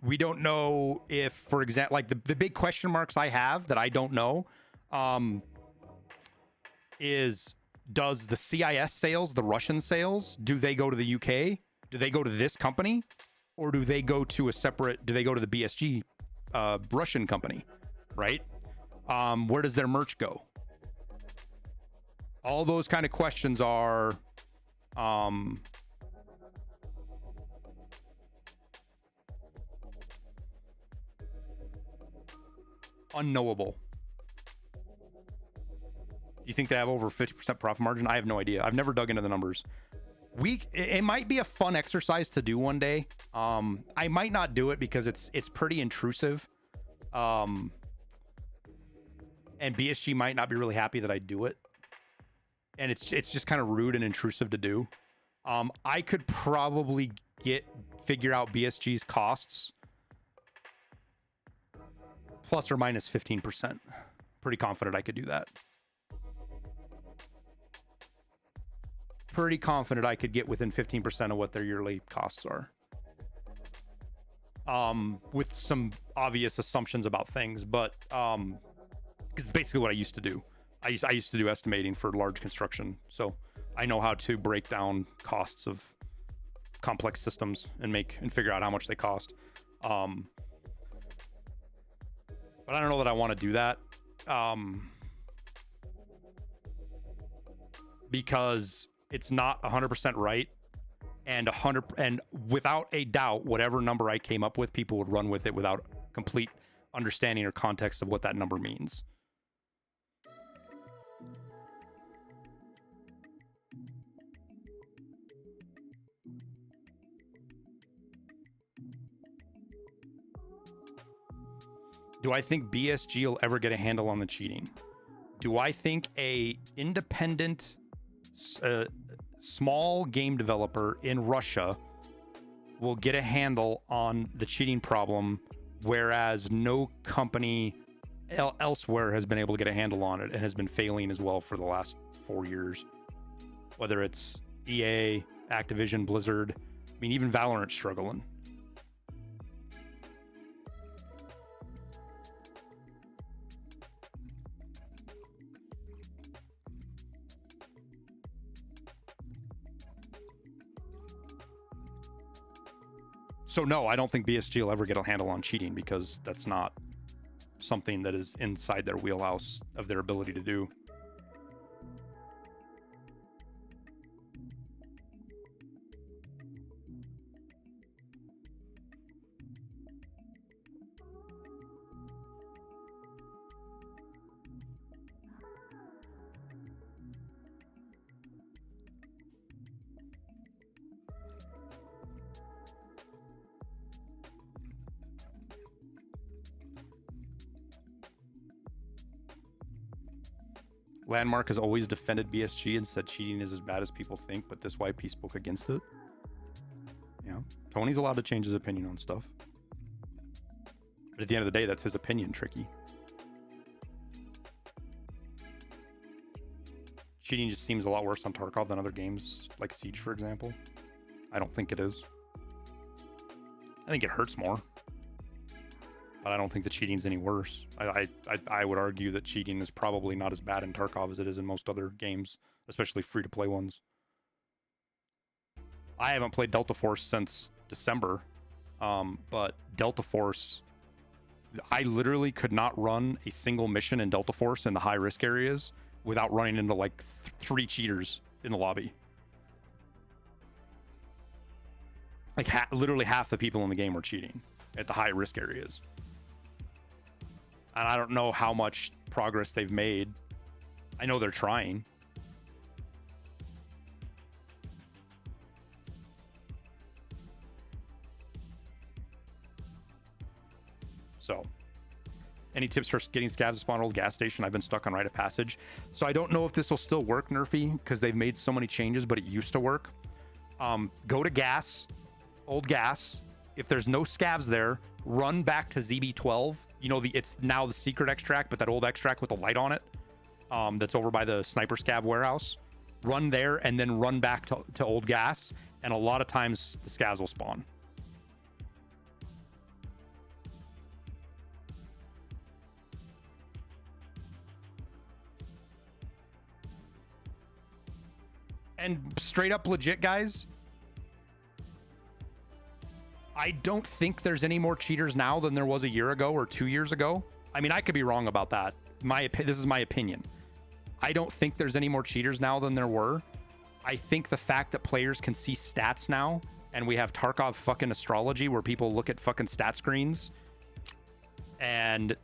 We don't know if, for example, like the big question marks I have that I don't know, is does the CIS sales, the Russian sales, do they go to the UK? Do they go to this company? Or do they go to do they go to the BSG Russian company, right? Where does their merch go? All those kind of questions are unknowable. Do you think they have over 50% profit margin? I have no idea. I've never dug into the numbers. It might be a fun exercise to do one day, I might not do it because it's pretty intrusive. And BSG might not be really happy that I do it. And it's just kind of rude and intrusive to do. I could probably figure out BSG's costs plus or minus 15%. Pretty confident I could do that. Pretty confident I could get within 15% of what their yearly costs are. With some obvious assumptions about things, but because it's basically what I used to do. I used to do estimating for large construction, so I know how to break down costs of complex systems and figure out how much they cost. But I don't know that I want to do that, because it's not 100% right, and without a doubt, whatever number I came up with, people would run with it without complete understanding or context of what that number means. Do I think BSG will ever get a handle on the cheating? Do I think a independent, small game developer in Russia will get a handle on the cheating problem, whereas no company elsewhere has been able to get a handle on it and has been failing as well for the last 4 years? Whether it's EA, Activision, Blizzard, I mean, even Valorant's struggling. So no, I don't think BSG will ever get a handle on cheating, because that's not something that is inside their wheelhouse of their ability to do. Landmark has always defended BSG and said cheating is as bad as people think, but this YP spoke against it. Yeah, Tony's allowed to change his opinion on stuff. But at the end of the day, that's his opinion, Tricky. Cheating just seems a lot worse on Tarkov than other games, like Siege, for example. I don't think it is. I think it hurts more. But I don't think the cheating's any worse. I would argue that cheating is probably not as bad in Tarkov as it is in most other games, especially free-to-play ones. I haven't played Delta Force since December, but Delta Force, I literally could not run a single mission in Delta Force in the high-risk areas without running into like 3 cheaters in the lobby. Like literally half the people in the game were cheating at the high-risk areas. And I don't know how much progress they've made. I know they're trying. So, any tips for getting scavs to spawn old gas station? I've been stuck on rite of passage. So I don't know if this will still work, Nerfy, because they've made so many changes, but it used to work. Go to gas, old gas. If there's no scavs there, run back to ZB12. You know, it's now the secret extract, but that old extract with the light on it, that's over by the sniper scav warehouse. Run there and then run back to old gas, and a lot of times the scavs will spawn. And straight up legit, guys, I don't think there's any more cheaters now than there was a year ago or 2 years ago. I mean, I could be wrong about that. This is my opinion. I don't think there's any more cheaters now than there were. I think the fact that players can see stats now, and we have Tarkov fucking astrology where people look at fucking stat screens, and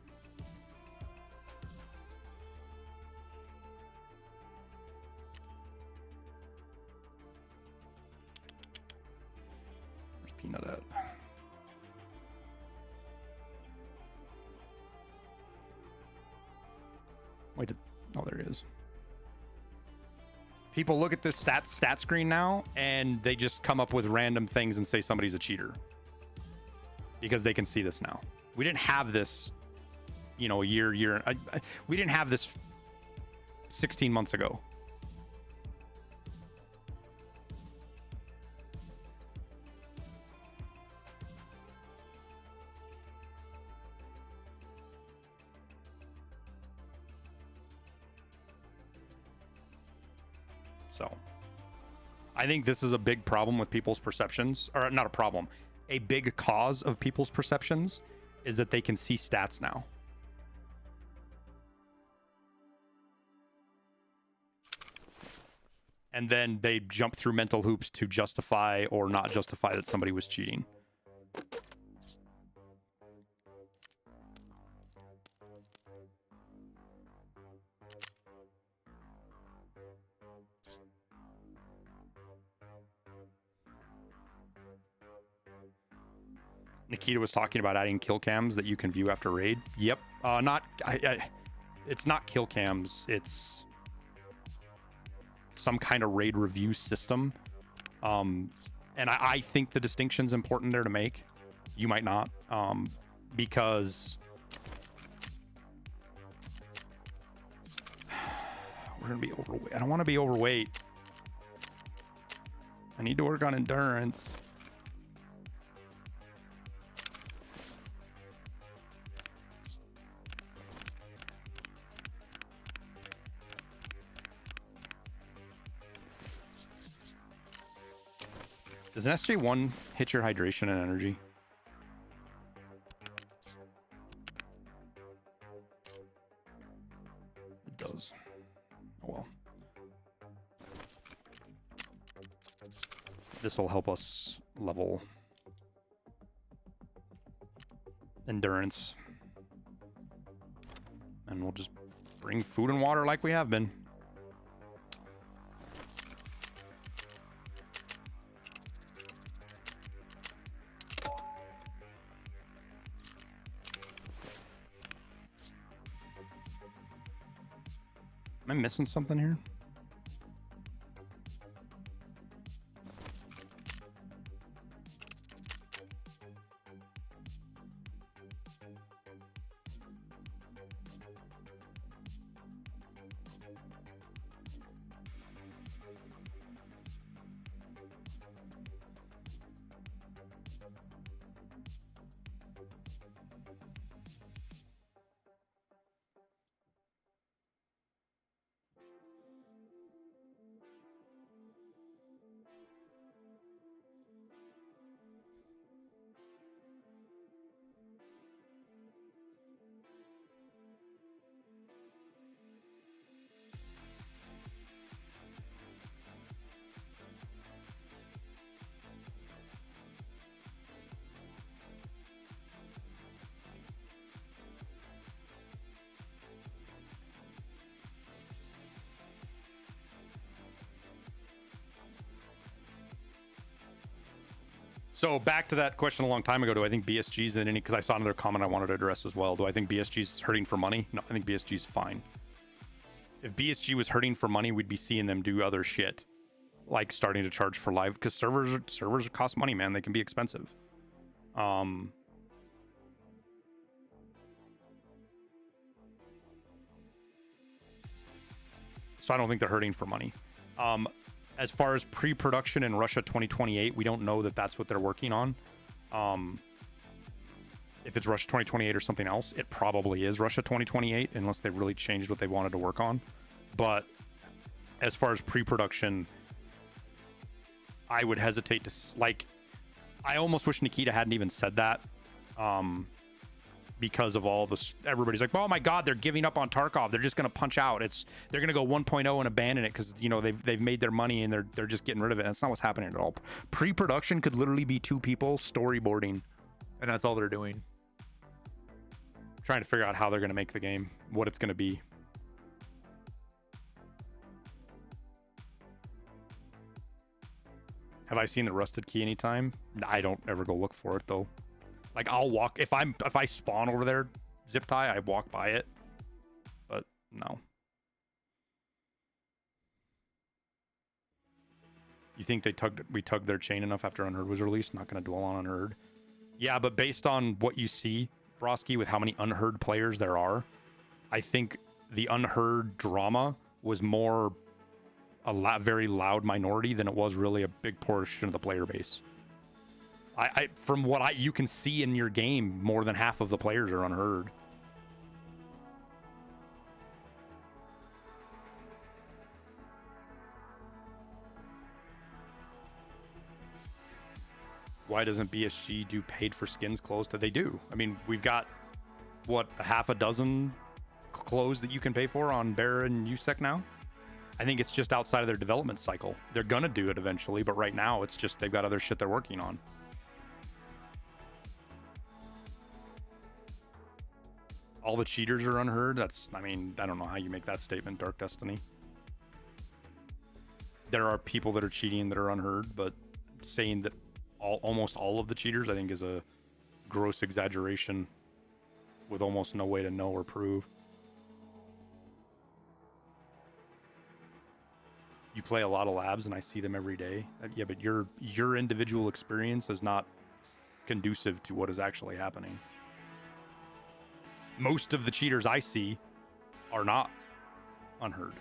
where's Peanut at? Wait, oh, there it is. People look at this stat screen now, and they just come up with random things and say somebody's a cheater. Because they can see this now. We didn't have this, you know, we didn't have this 16 months ago. So I think this is a big problem with people's perceptions, or not a problem, a big cause of people's perceptions is that they can see stats now. And then they jump through mental hoops to justify or not justify that somebody was cheating. Nikita was talking about adding kill cams that you can view after raid. Yep. It's not kill cams. It's some kind of raid review system. And I think the distinction's important there to make. You might not. Because we're going to be overweight. I don't want to be overweight. I need to work on endurance. Does an SJ1 hit your hydration and energy? It does. Oh well. This will help us level endurance. And we'll just bring food and water like we have been. Am I missing something here? So back to that question a long time ago, do I think BSG's in any, because I saw another comment I wanted to address as well. Do I think BSG's hurting for money? No, I think BSG's fine. If BSG was hurting for money, we'd be seeing them do other shit. Like starting to charge for live, because servers cost money, man. They can be expensive. So I don't think they're hurting for money. As far as pre-production in Russia 2028, we don't know that that's what they're working on. If it's Russia 2028 or something else, it probably is Russia 2028, unless they really changed what they wanted to work on. But as far as pre-production, I would hesitate to, like, I almost wish Nikita hadn't even said that. Because of all this, everybody's like, oh my god, they're giving up on Tarkov, they're just going to punch out, they're going to go 1.0 and abandon it because, you know, they've made their money and they're just getting rid of it. And that's not what's happening at all. Pre-production could literally be 2 people storyboarding, and that's all they're doing, trying to figure out how they're going to make the game, what it's going to be. Have I seen the rusted key anytime? I don't ever go look for it though. Like, I'll walk, if I spawn over there, zip tie, I walk by it, but No. You think we tugged their chain enough after Unheard was released? Not going to dwell on Unheard. Yeah, but based on what you see, Broski, with how many Unheard players there are, I think the Unheard drama was more a very loud minority than it was really a big portion of the player base. From what you can see in your game, more than half of the players are Unheard. Why doesn't BSG do paid for skins clothes? They do. I mean, we've got, what, a half a dozen clothes that you can pay for on Bear and USEC now? I think it's just outside of their development cycle. They're going to do it eventually, but right now it's just they've got other shit they're working on. All the cheaters are Unheard? That's, I mean, I don't know how you make that statement, Dark Destiny. There are people that are cheating that are Unheard, but saying that almost all of the cheaters, I think, is a gross exaggeration with almost no way to know or prove. You play a lot of labs and I see them every day. Yeah, but your individual experience is not conducive to what is actually happening. Most of the cheaters I see are not Unheard.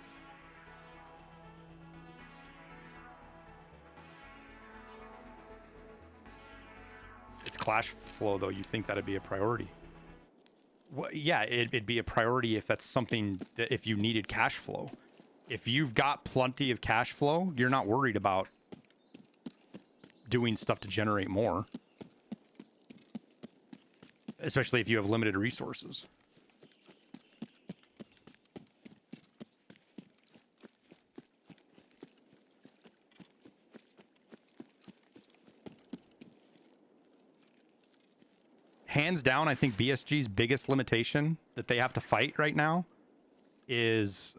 It's Clash flow, though. You think that'd be a priority? Well, yeah, it'd be a priority if that's something that if you needed cash flow. If you've got plenty of cash flow, you're not worried about doing stuff to generate more. Especially if you have limited resources. Hands down, I think BSG's biggest limitation that they have to fight right now is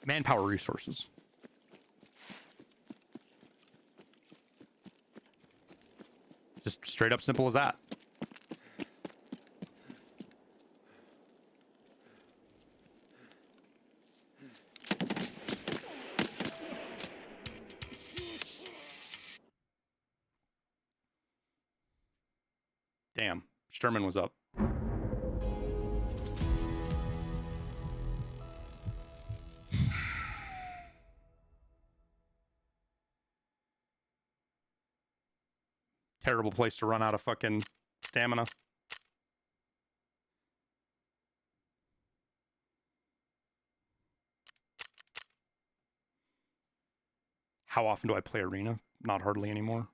manpower resources. Just straight up simple as that. Damn, Sturman was up. Terrible place to run out of fucking stamina. How often do I play Arena? Not hardly anymore.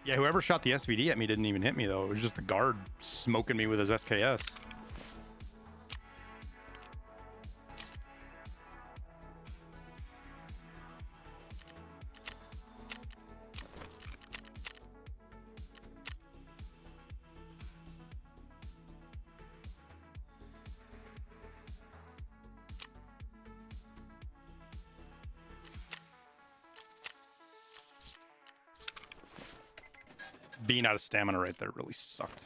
Yeah, whoever shot the SVD at me didn't even hit me, though. It was just the guard smoking me with his SKS. Being out of stamina right there really sucked.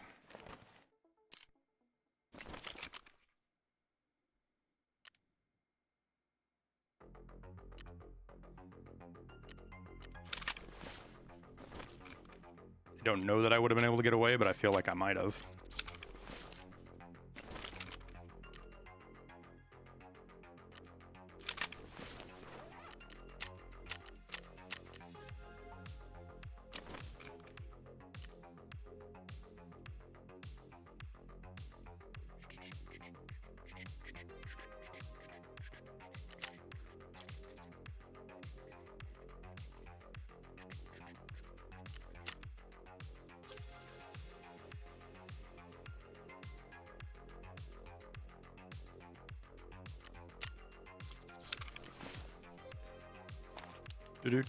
I don't know that I would have been able to get away, but I feel like I might have. In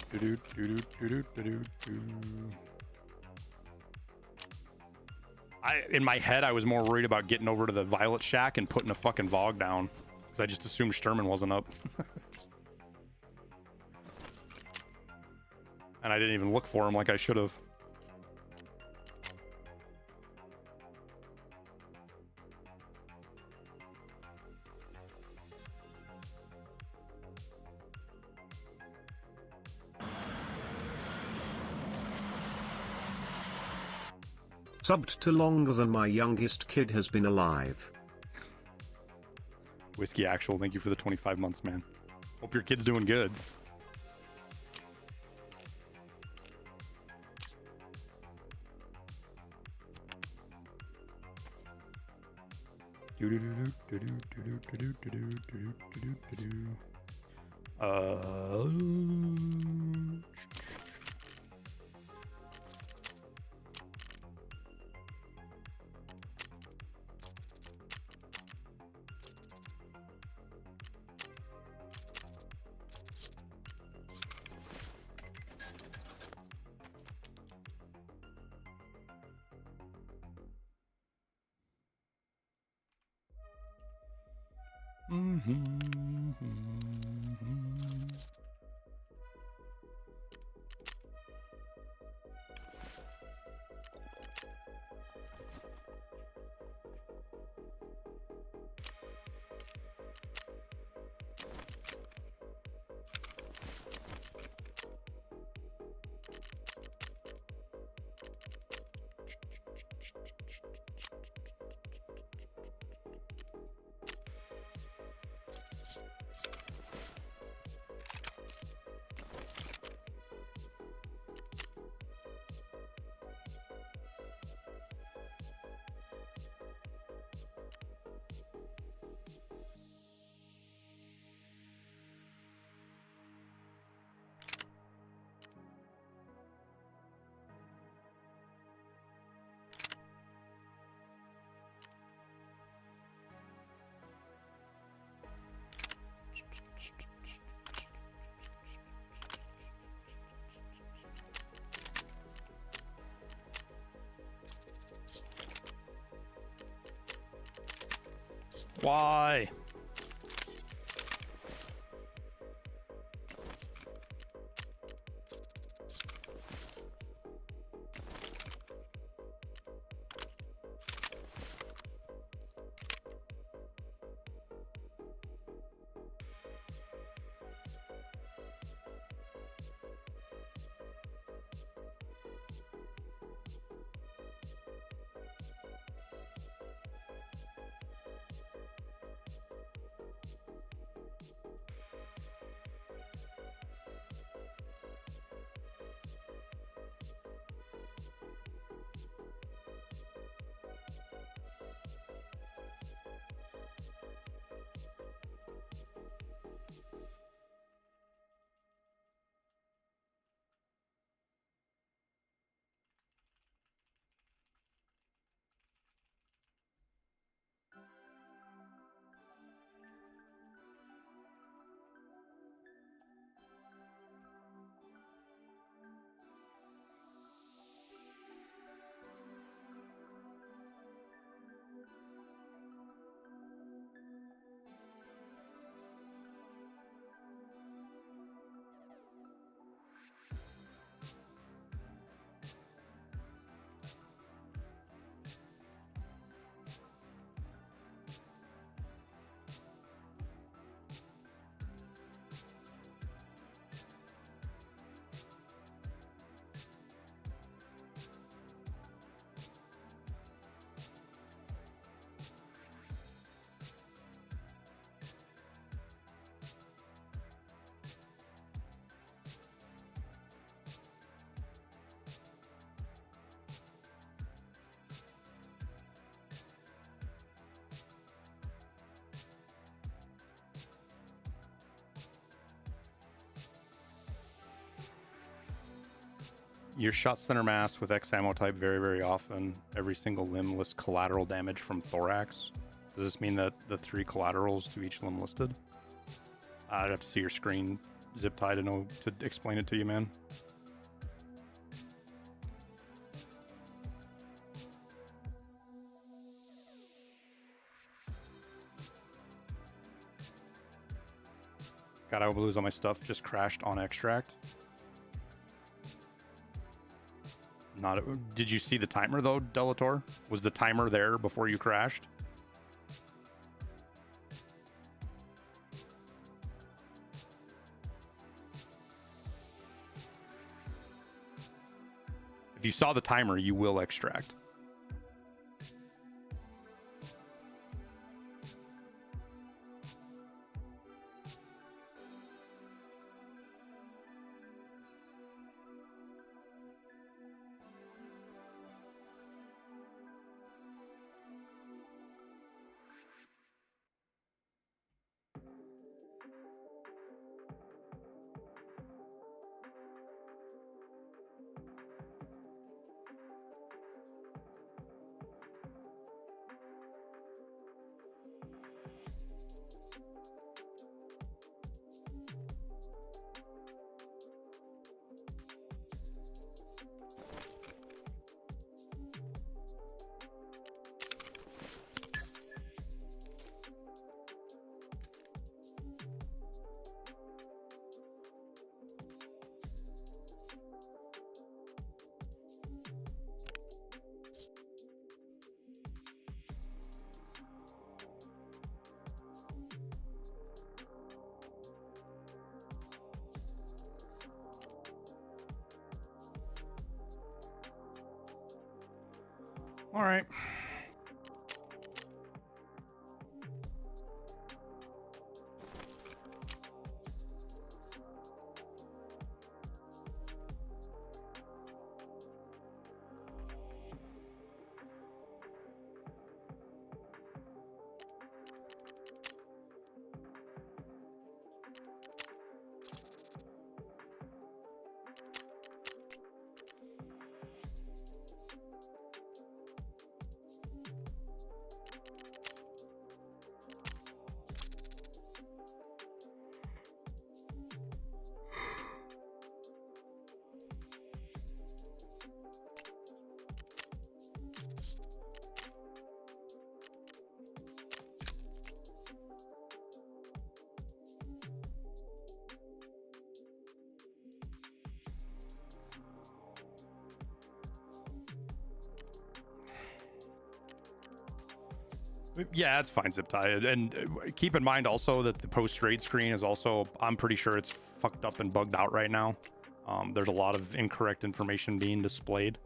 my head, I was more worried about getting over to the Violet Shack and putting a fucking Vogue down because I just assumed Sturman wasn't up. And I didn't even look for him like I should have. Subbed to longer than my youngest kid has been alive. Whiskey Actual, thank you for the 25 months, man. Hope your kid's doing good. Why? Your shot center mass with X ammo type very, very often. Every single limb lists collateral damage from thorax. Does this mean that the 3 collaterals to each limb listed? I'd have to see your screen zip tie to know to explain it to you, man. God, I will lose all my stuff. Just crashed on extract. Not. Did you see the timer though, Delator? Was the timer there before you crashed? If you saw the timer, you will extract. All right. Yeah, it's fine, zip tie. And keep in mind also that the post raid screen is also, I'm pretty sure it's fucked up and bugged out right now. There's a lot of incorrect information being displayed.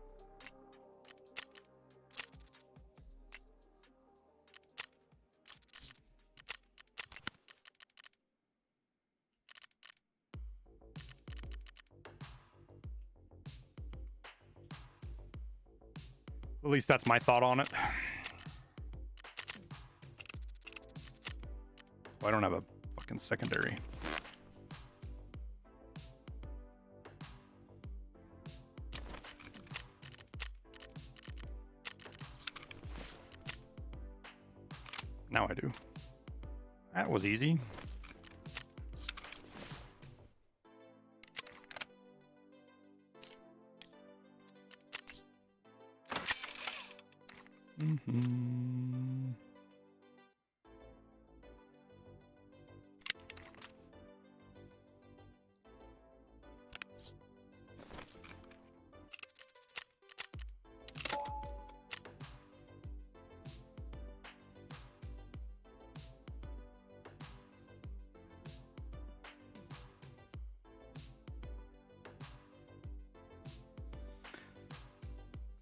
At least that's my thought on it. I don't have a fucking secondary. Now I do. That was easy.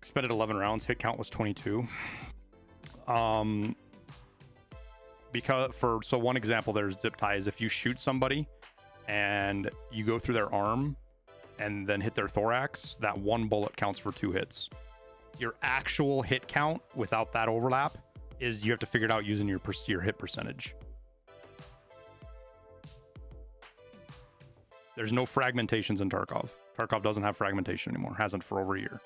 Expended 11 rounds, hit count was 22. So one example there's zip tie is if you shoot somebody and you go through their arm and then hit their thorax, that one bullet counts for 2 hits. Your actual hit count without that overlap is you have to figure it out using your hit percentage. There's no fragmentations in Tarkov. Tarkov doesn't have fragmentation anymore. Hasn't for over a year.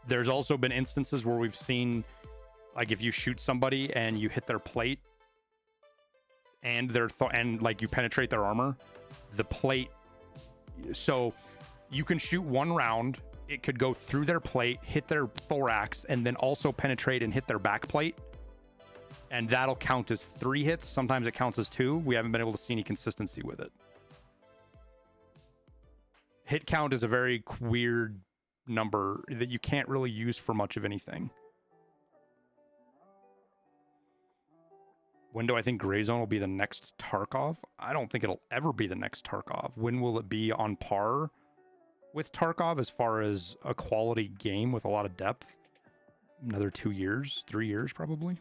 There's also been instances where we've seen Like if you shoot somebody and you hit their plate and and like you penetrate their armor, the plate. So you can shoot one round. It could go through their plate, hit their thorax, and then also penetrate and hit their back plate. And that'll count as 3 hits. Sometimes it counts as 2. We haven't been able to see any consistency with it. Hit count is a very weird number that you can't really use for much of anything. When do I think Gray Zone will be the next Tarkov? I don't think it'll ever be the next Tarkov. When will it be on par with Tarkov as far as a quality game with a lot of depth? Another 2 years, 3 years probably.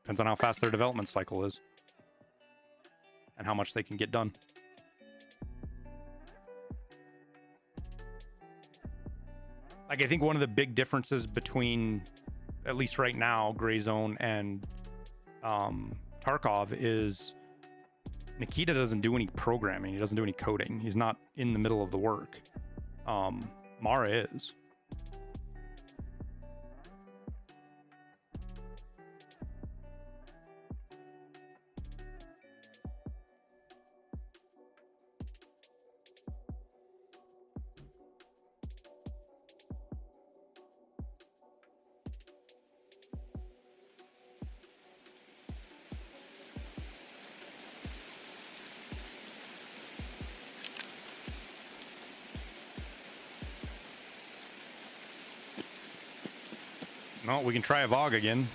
Depends on how fast their development cycle is and how much they can get done. Like, I think one of the big differences between, at least right now, Gray Zone and Tarkov is Nikita doesn't do any programming. He doesn't do any coding. He's not in the middle of the work. Mara is. No, we can try a VOG again.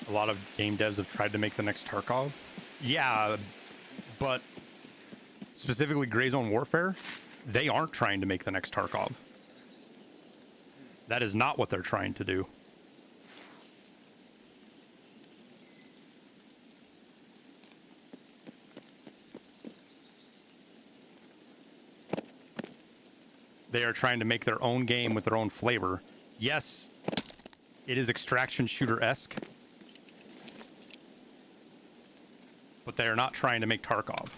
A lot of game devs have tried to make the next Tarkov. Yeah, but specifically Gray Zone Warfare, they aren't trying to make the next Tarkov. That is not what they're trying to do. They are trying to make their own game with their own flavor. Yes, it is extraction shooter-esque, but they are not trying to make Tarkov.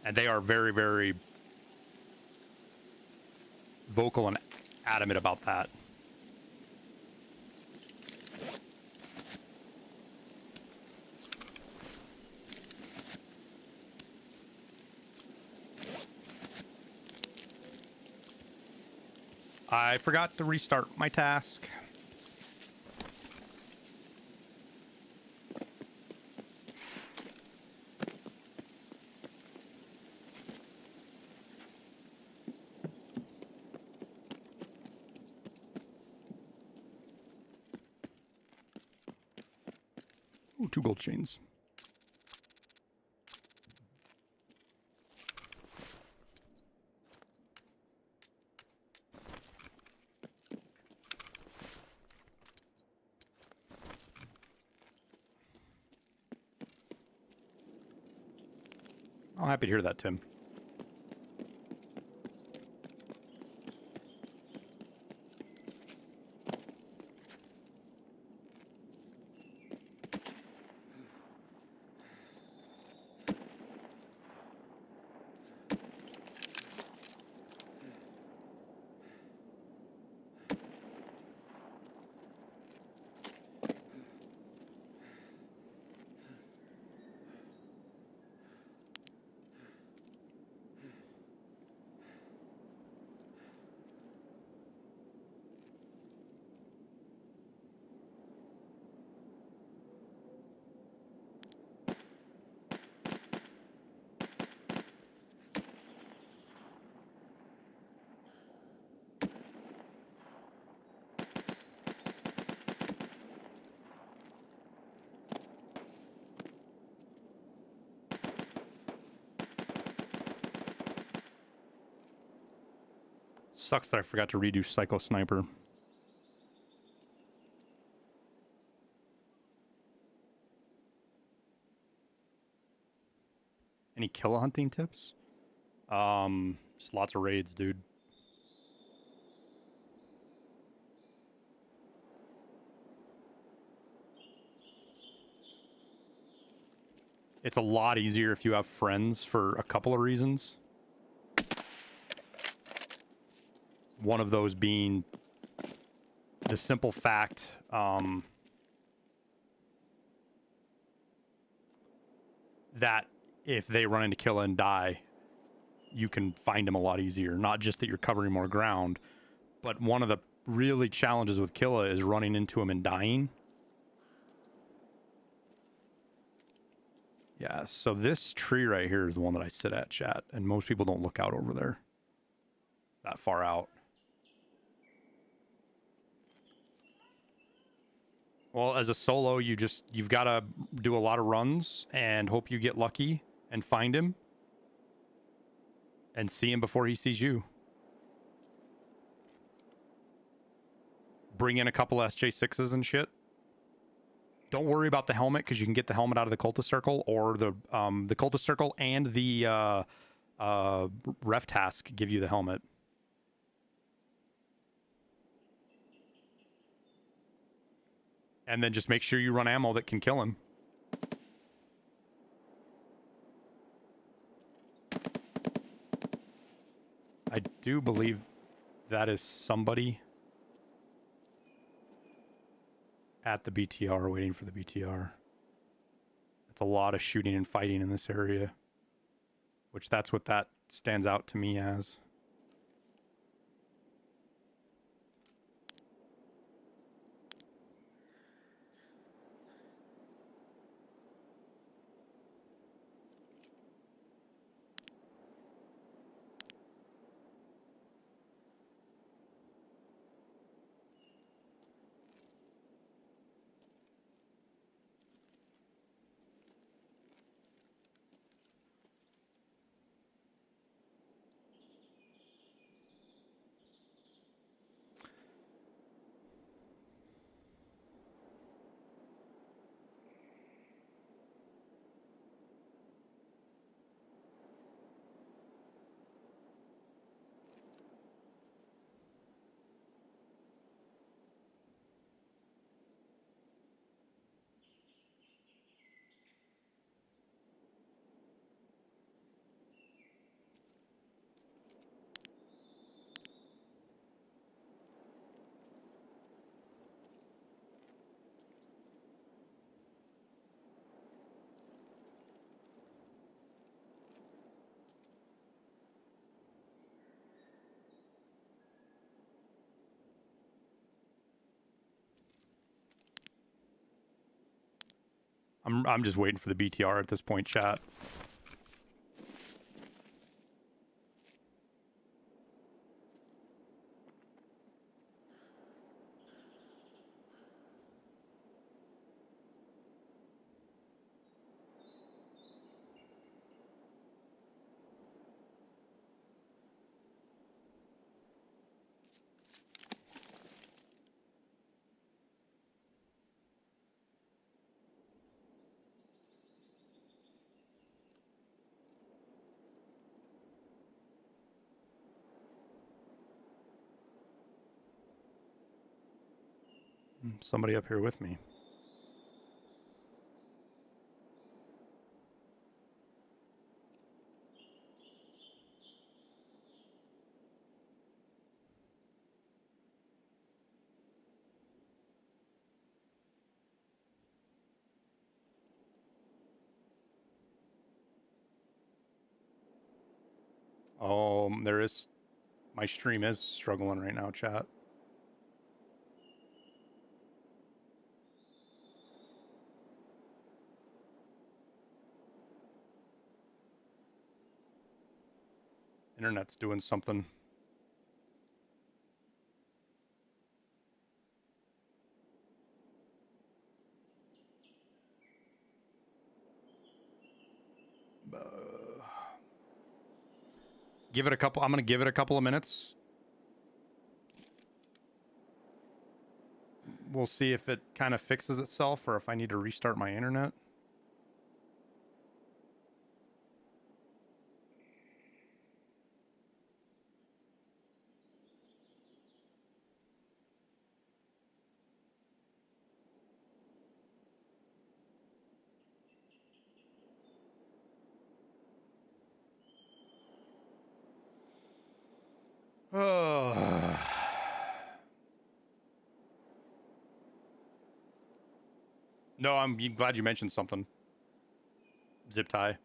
And they are very, very vocal and adamant about that. I forgot to restart my task. Ooh, 2 gold chains. I'm happy to hear that, Tim. Sucks that I forgot to redo Psycho Sniper. Any kill hunting tips? Just lots of raids, dude. It's a lot easier if you have friends for a couple of reasons. One of those being the simple fact that if they run into Killa and die, you can find them a lot easier. Not just that you're covering more ground, but one of the really challenges with Killa is running into him and dying. Yeah, so this tree right here is the one that I sit at, chat, and most people don't look out over there that far out. Well, as a solo, you've got to do a lot of runs and hope you get lucky and find him and see him before he sees you. Bring in a couple SJ6s and shit. Don't worry about the helmet because you can get the helmet out of the cultist circle, or the cultist circle and the ref task give you the helmet. And then just make sure you run ammo that can kill him. I do believe that is somebody at the BTR waiting for the BTR. It's a lot of shooting and fighting in this area, which that's what that stands out to me as. I'm just waiting for the BTR at this point, chat. Somebody up here with me. Oh, there is... My stream is struggling right now, chat. Internet's doing something. Give it a couple... I'm going to give it a couple of minutes. We'll see if it kind of fixes itself or if I need to restart my internet. Oh. No, I'm glad you mentioned something. Zip tie.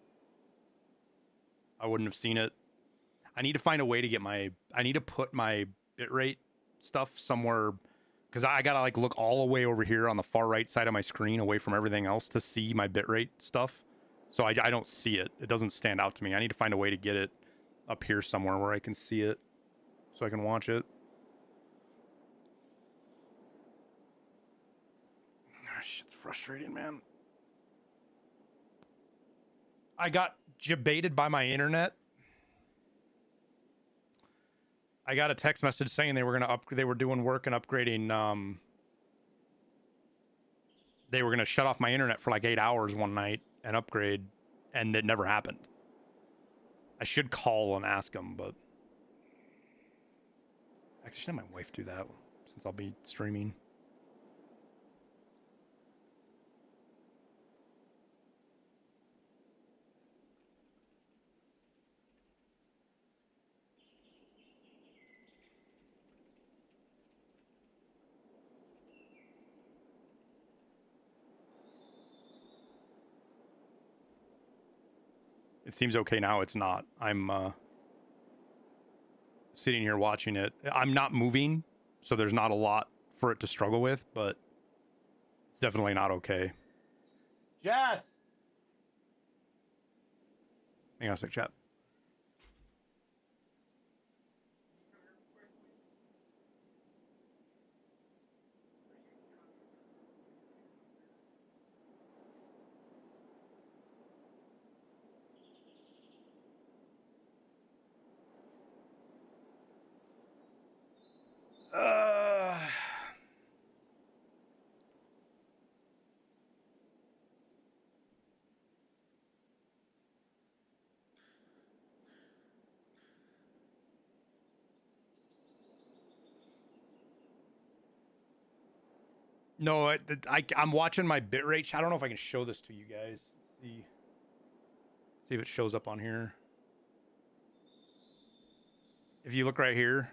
I wouldn't have seen it. I need to find a way to get my... I need to put my bitrate stuff somewhere... Because I gotta like look all the way over here on the far right side of my screen away from everything else to see my bitrate stuff. So I don't see it. It doesn't stand out to me. I need to find a way to get it up here somewhere where I can see it so I can watch it. Oh, shit's frustrating, man. I got jebaited by my internet. I got a text message saying they were gonna they were doing work and upgrading. They were gonna shut off my internet for like 8 hours one night and upgrade, and it never happened. I should call and ask them, but actually, should have my wife do that since I'll be streaming. It seems okay now. It's not. I'm sitting here watching it. I'm not moving, so there's not a lot for it to struggle with, but it's definitely not okay. Jess! Hang on a sec, chat. No, I'm watching my bitrate. I don't know if I can show this to you guys. See if it shows up on here. If you look right here,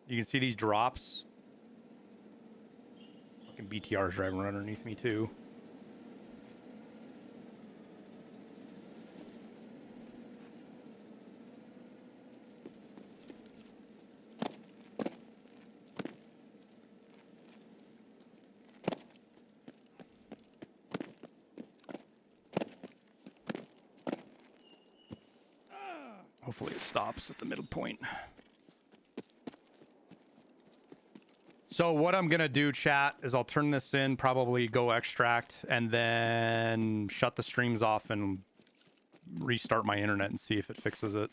you can see these drops. Fucking BTR's driving right underneath me too. Hopefully it stops at the middle point. So what I'm gonna do, chat, is I'll turn this in, probably go extract, and then shut the streams off and restart my internet and see if it fixes it.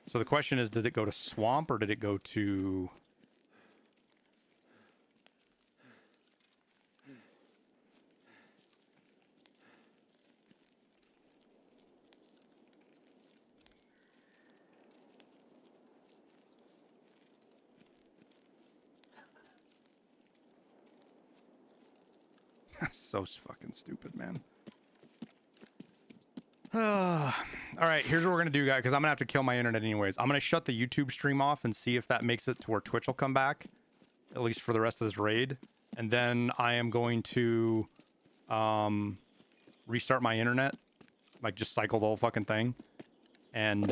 So the question is, did it go to swamp or did it go to... So fucking stupid, man. All right, here's what we're gonna do, guys, because I'm gonna have to kill my internet anyways. I'm gonna shut the YouTube stream off and see if that makes it to where Twitch will come back, at least for the rest of this raid. And then I am going to restart my internet, like just cycle the whole fucking thing, and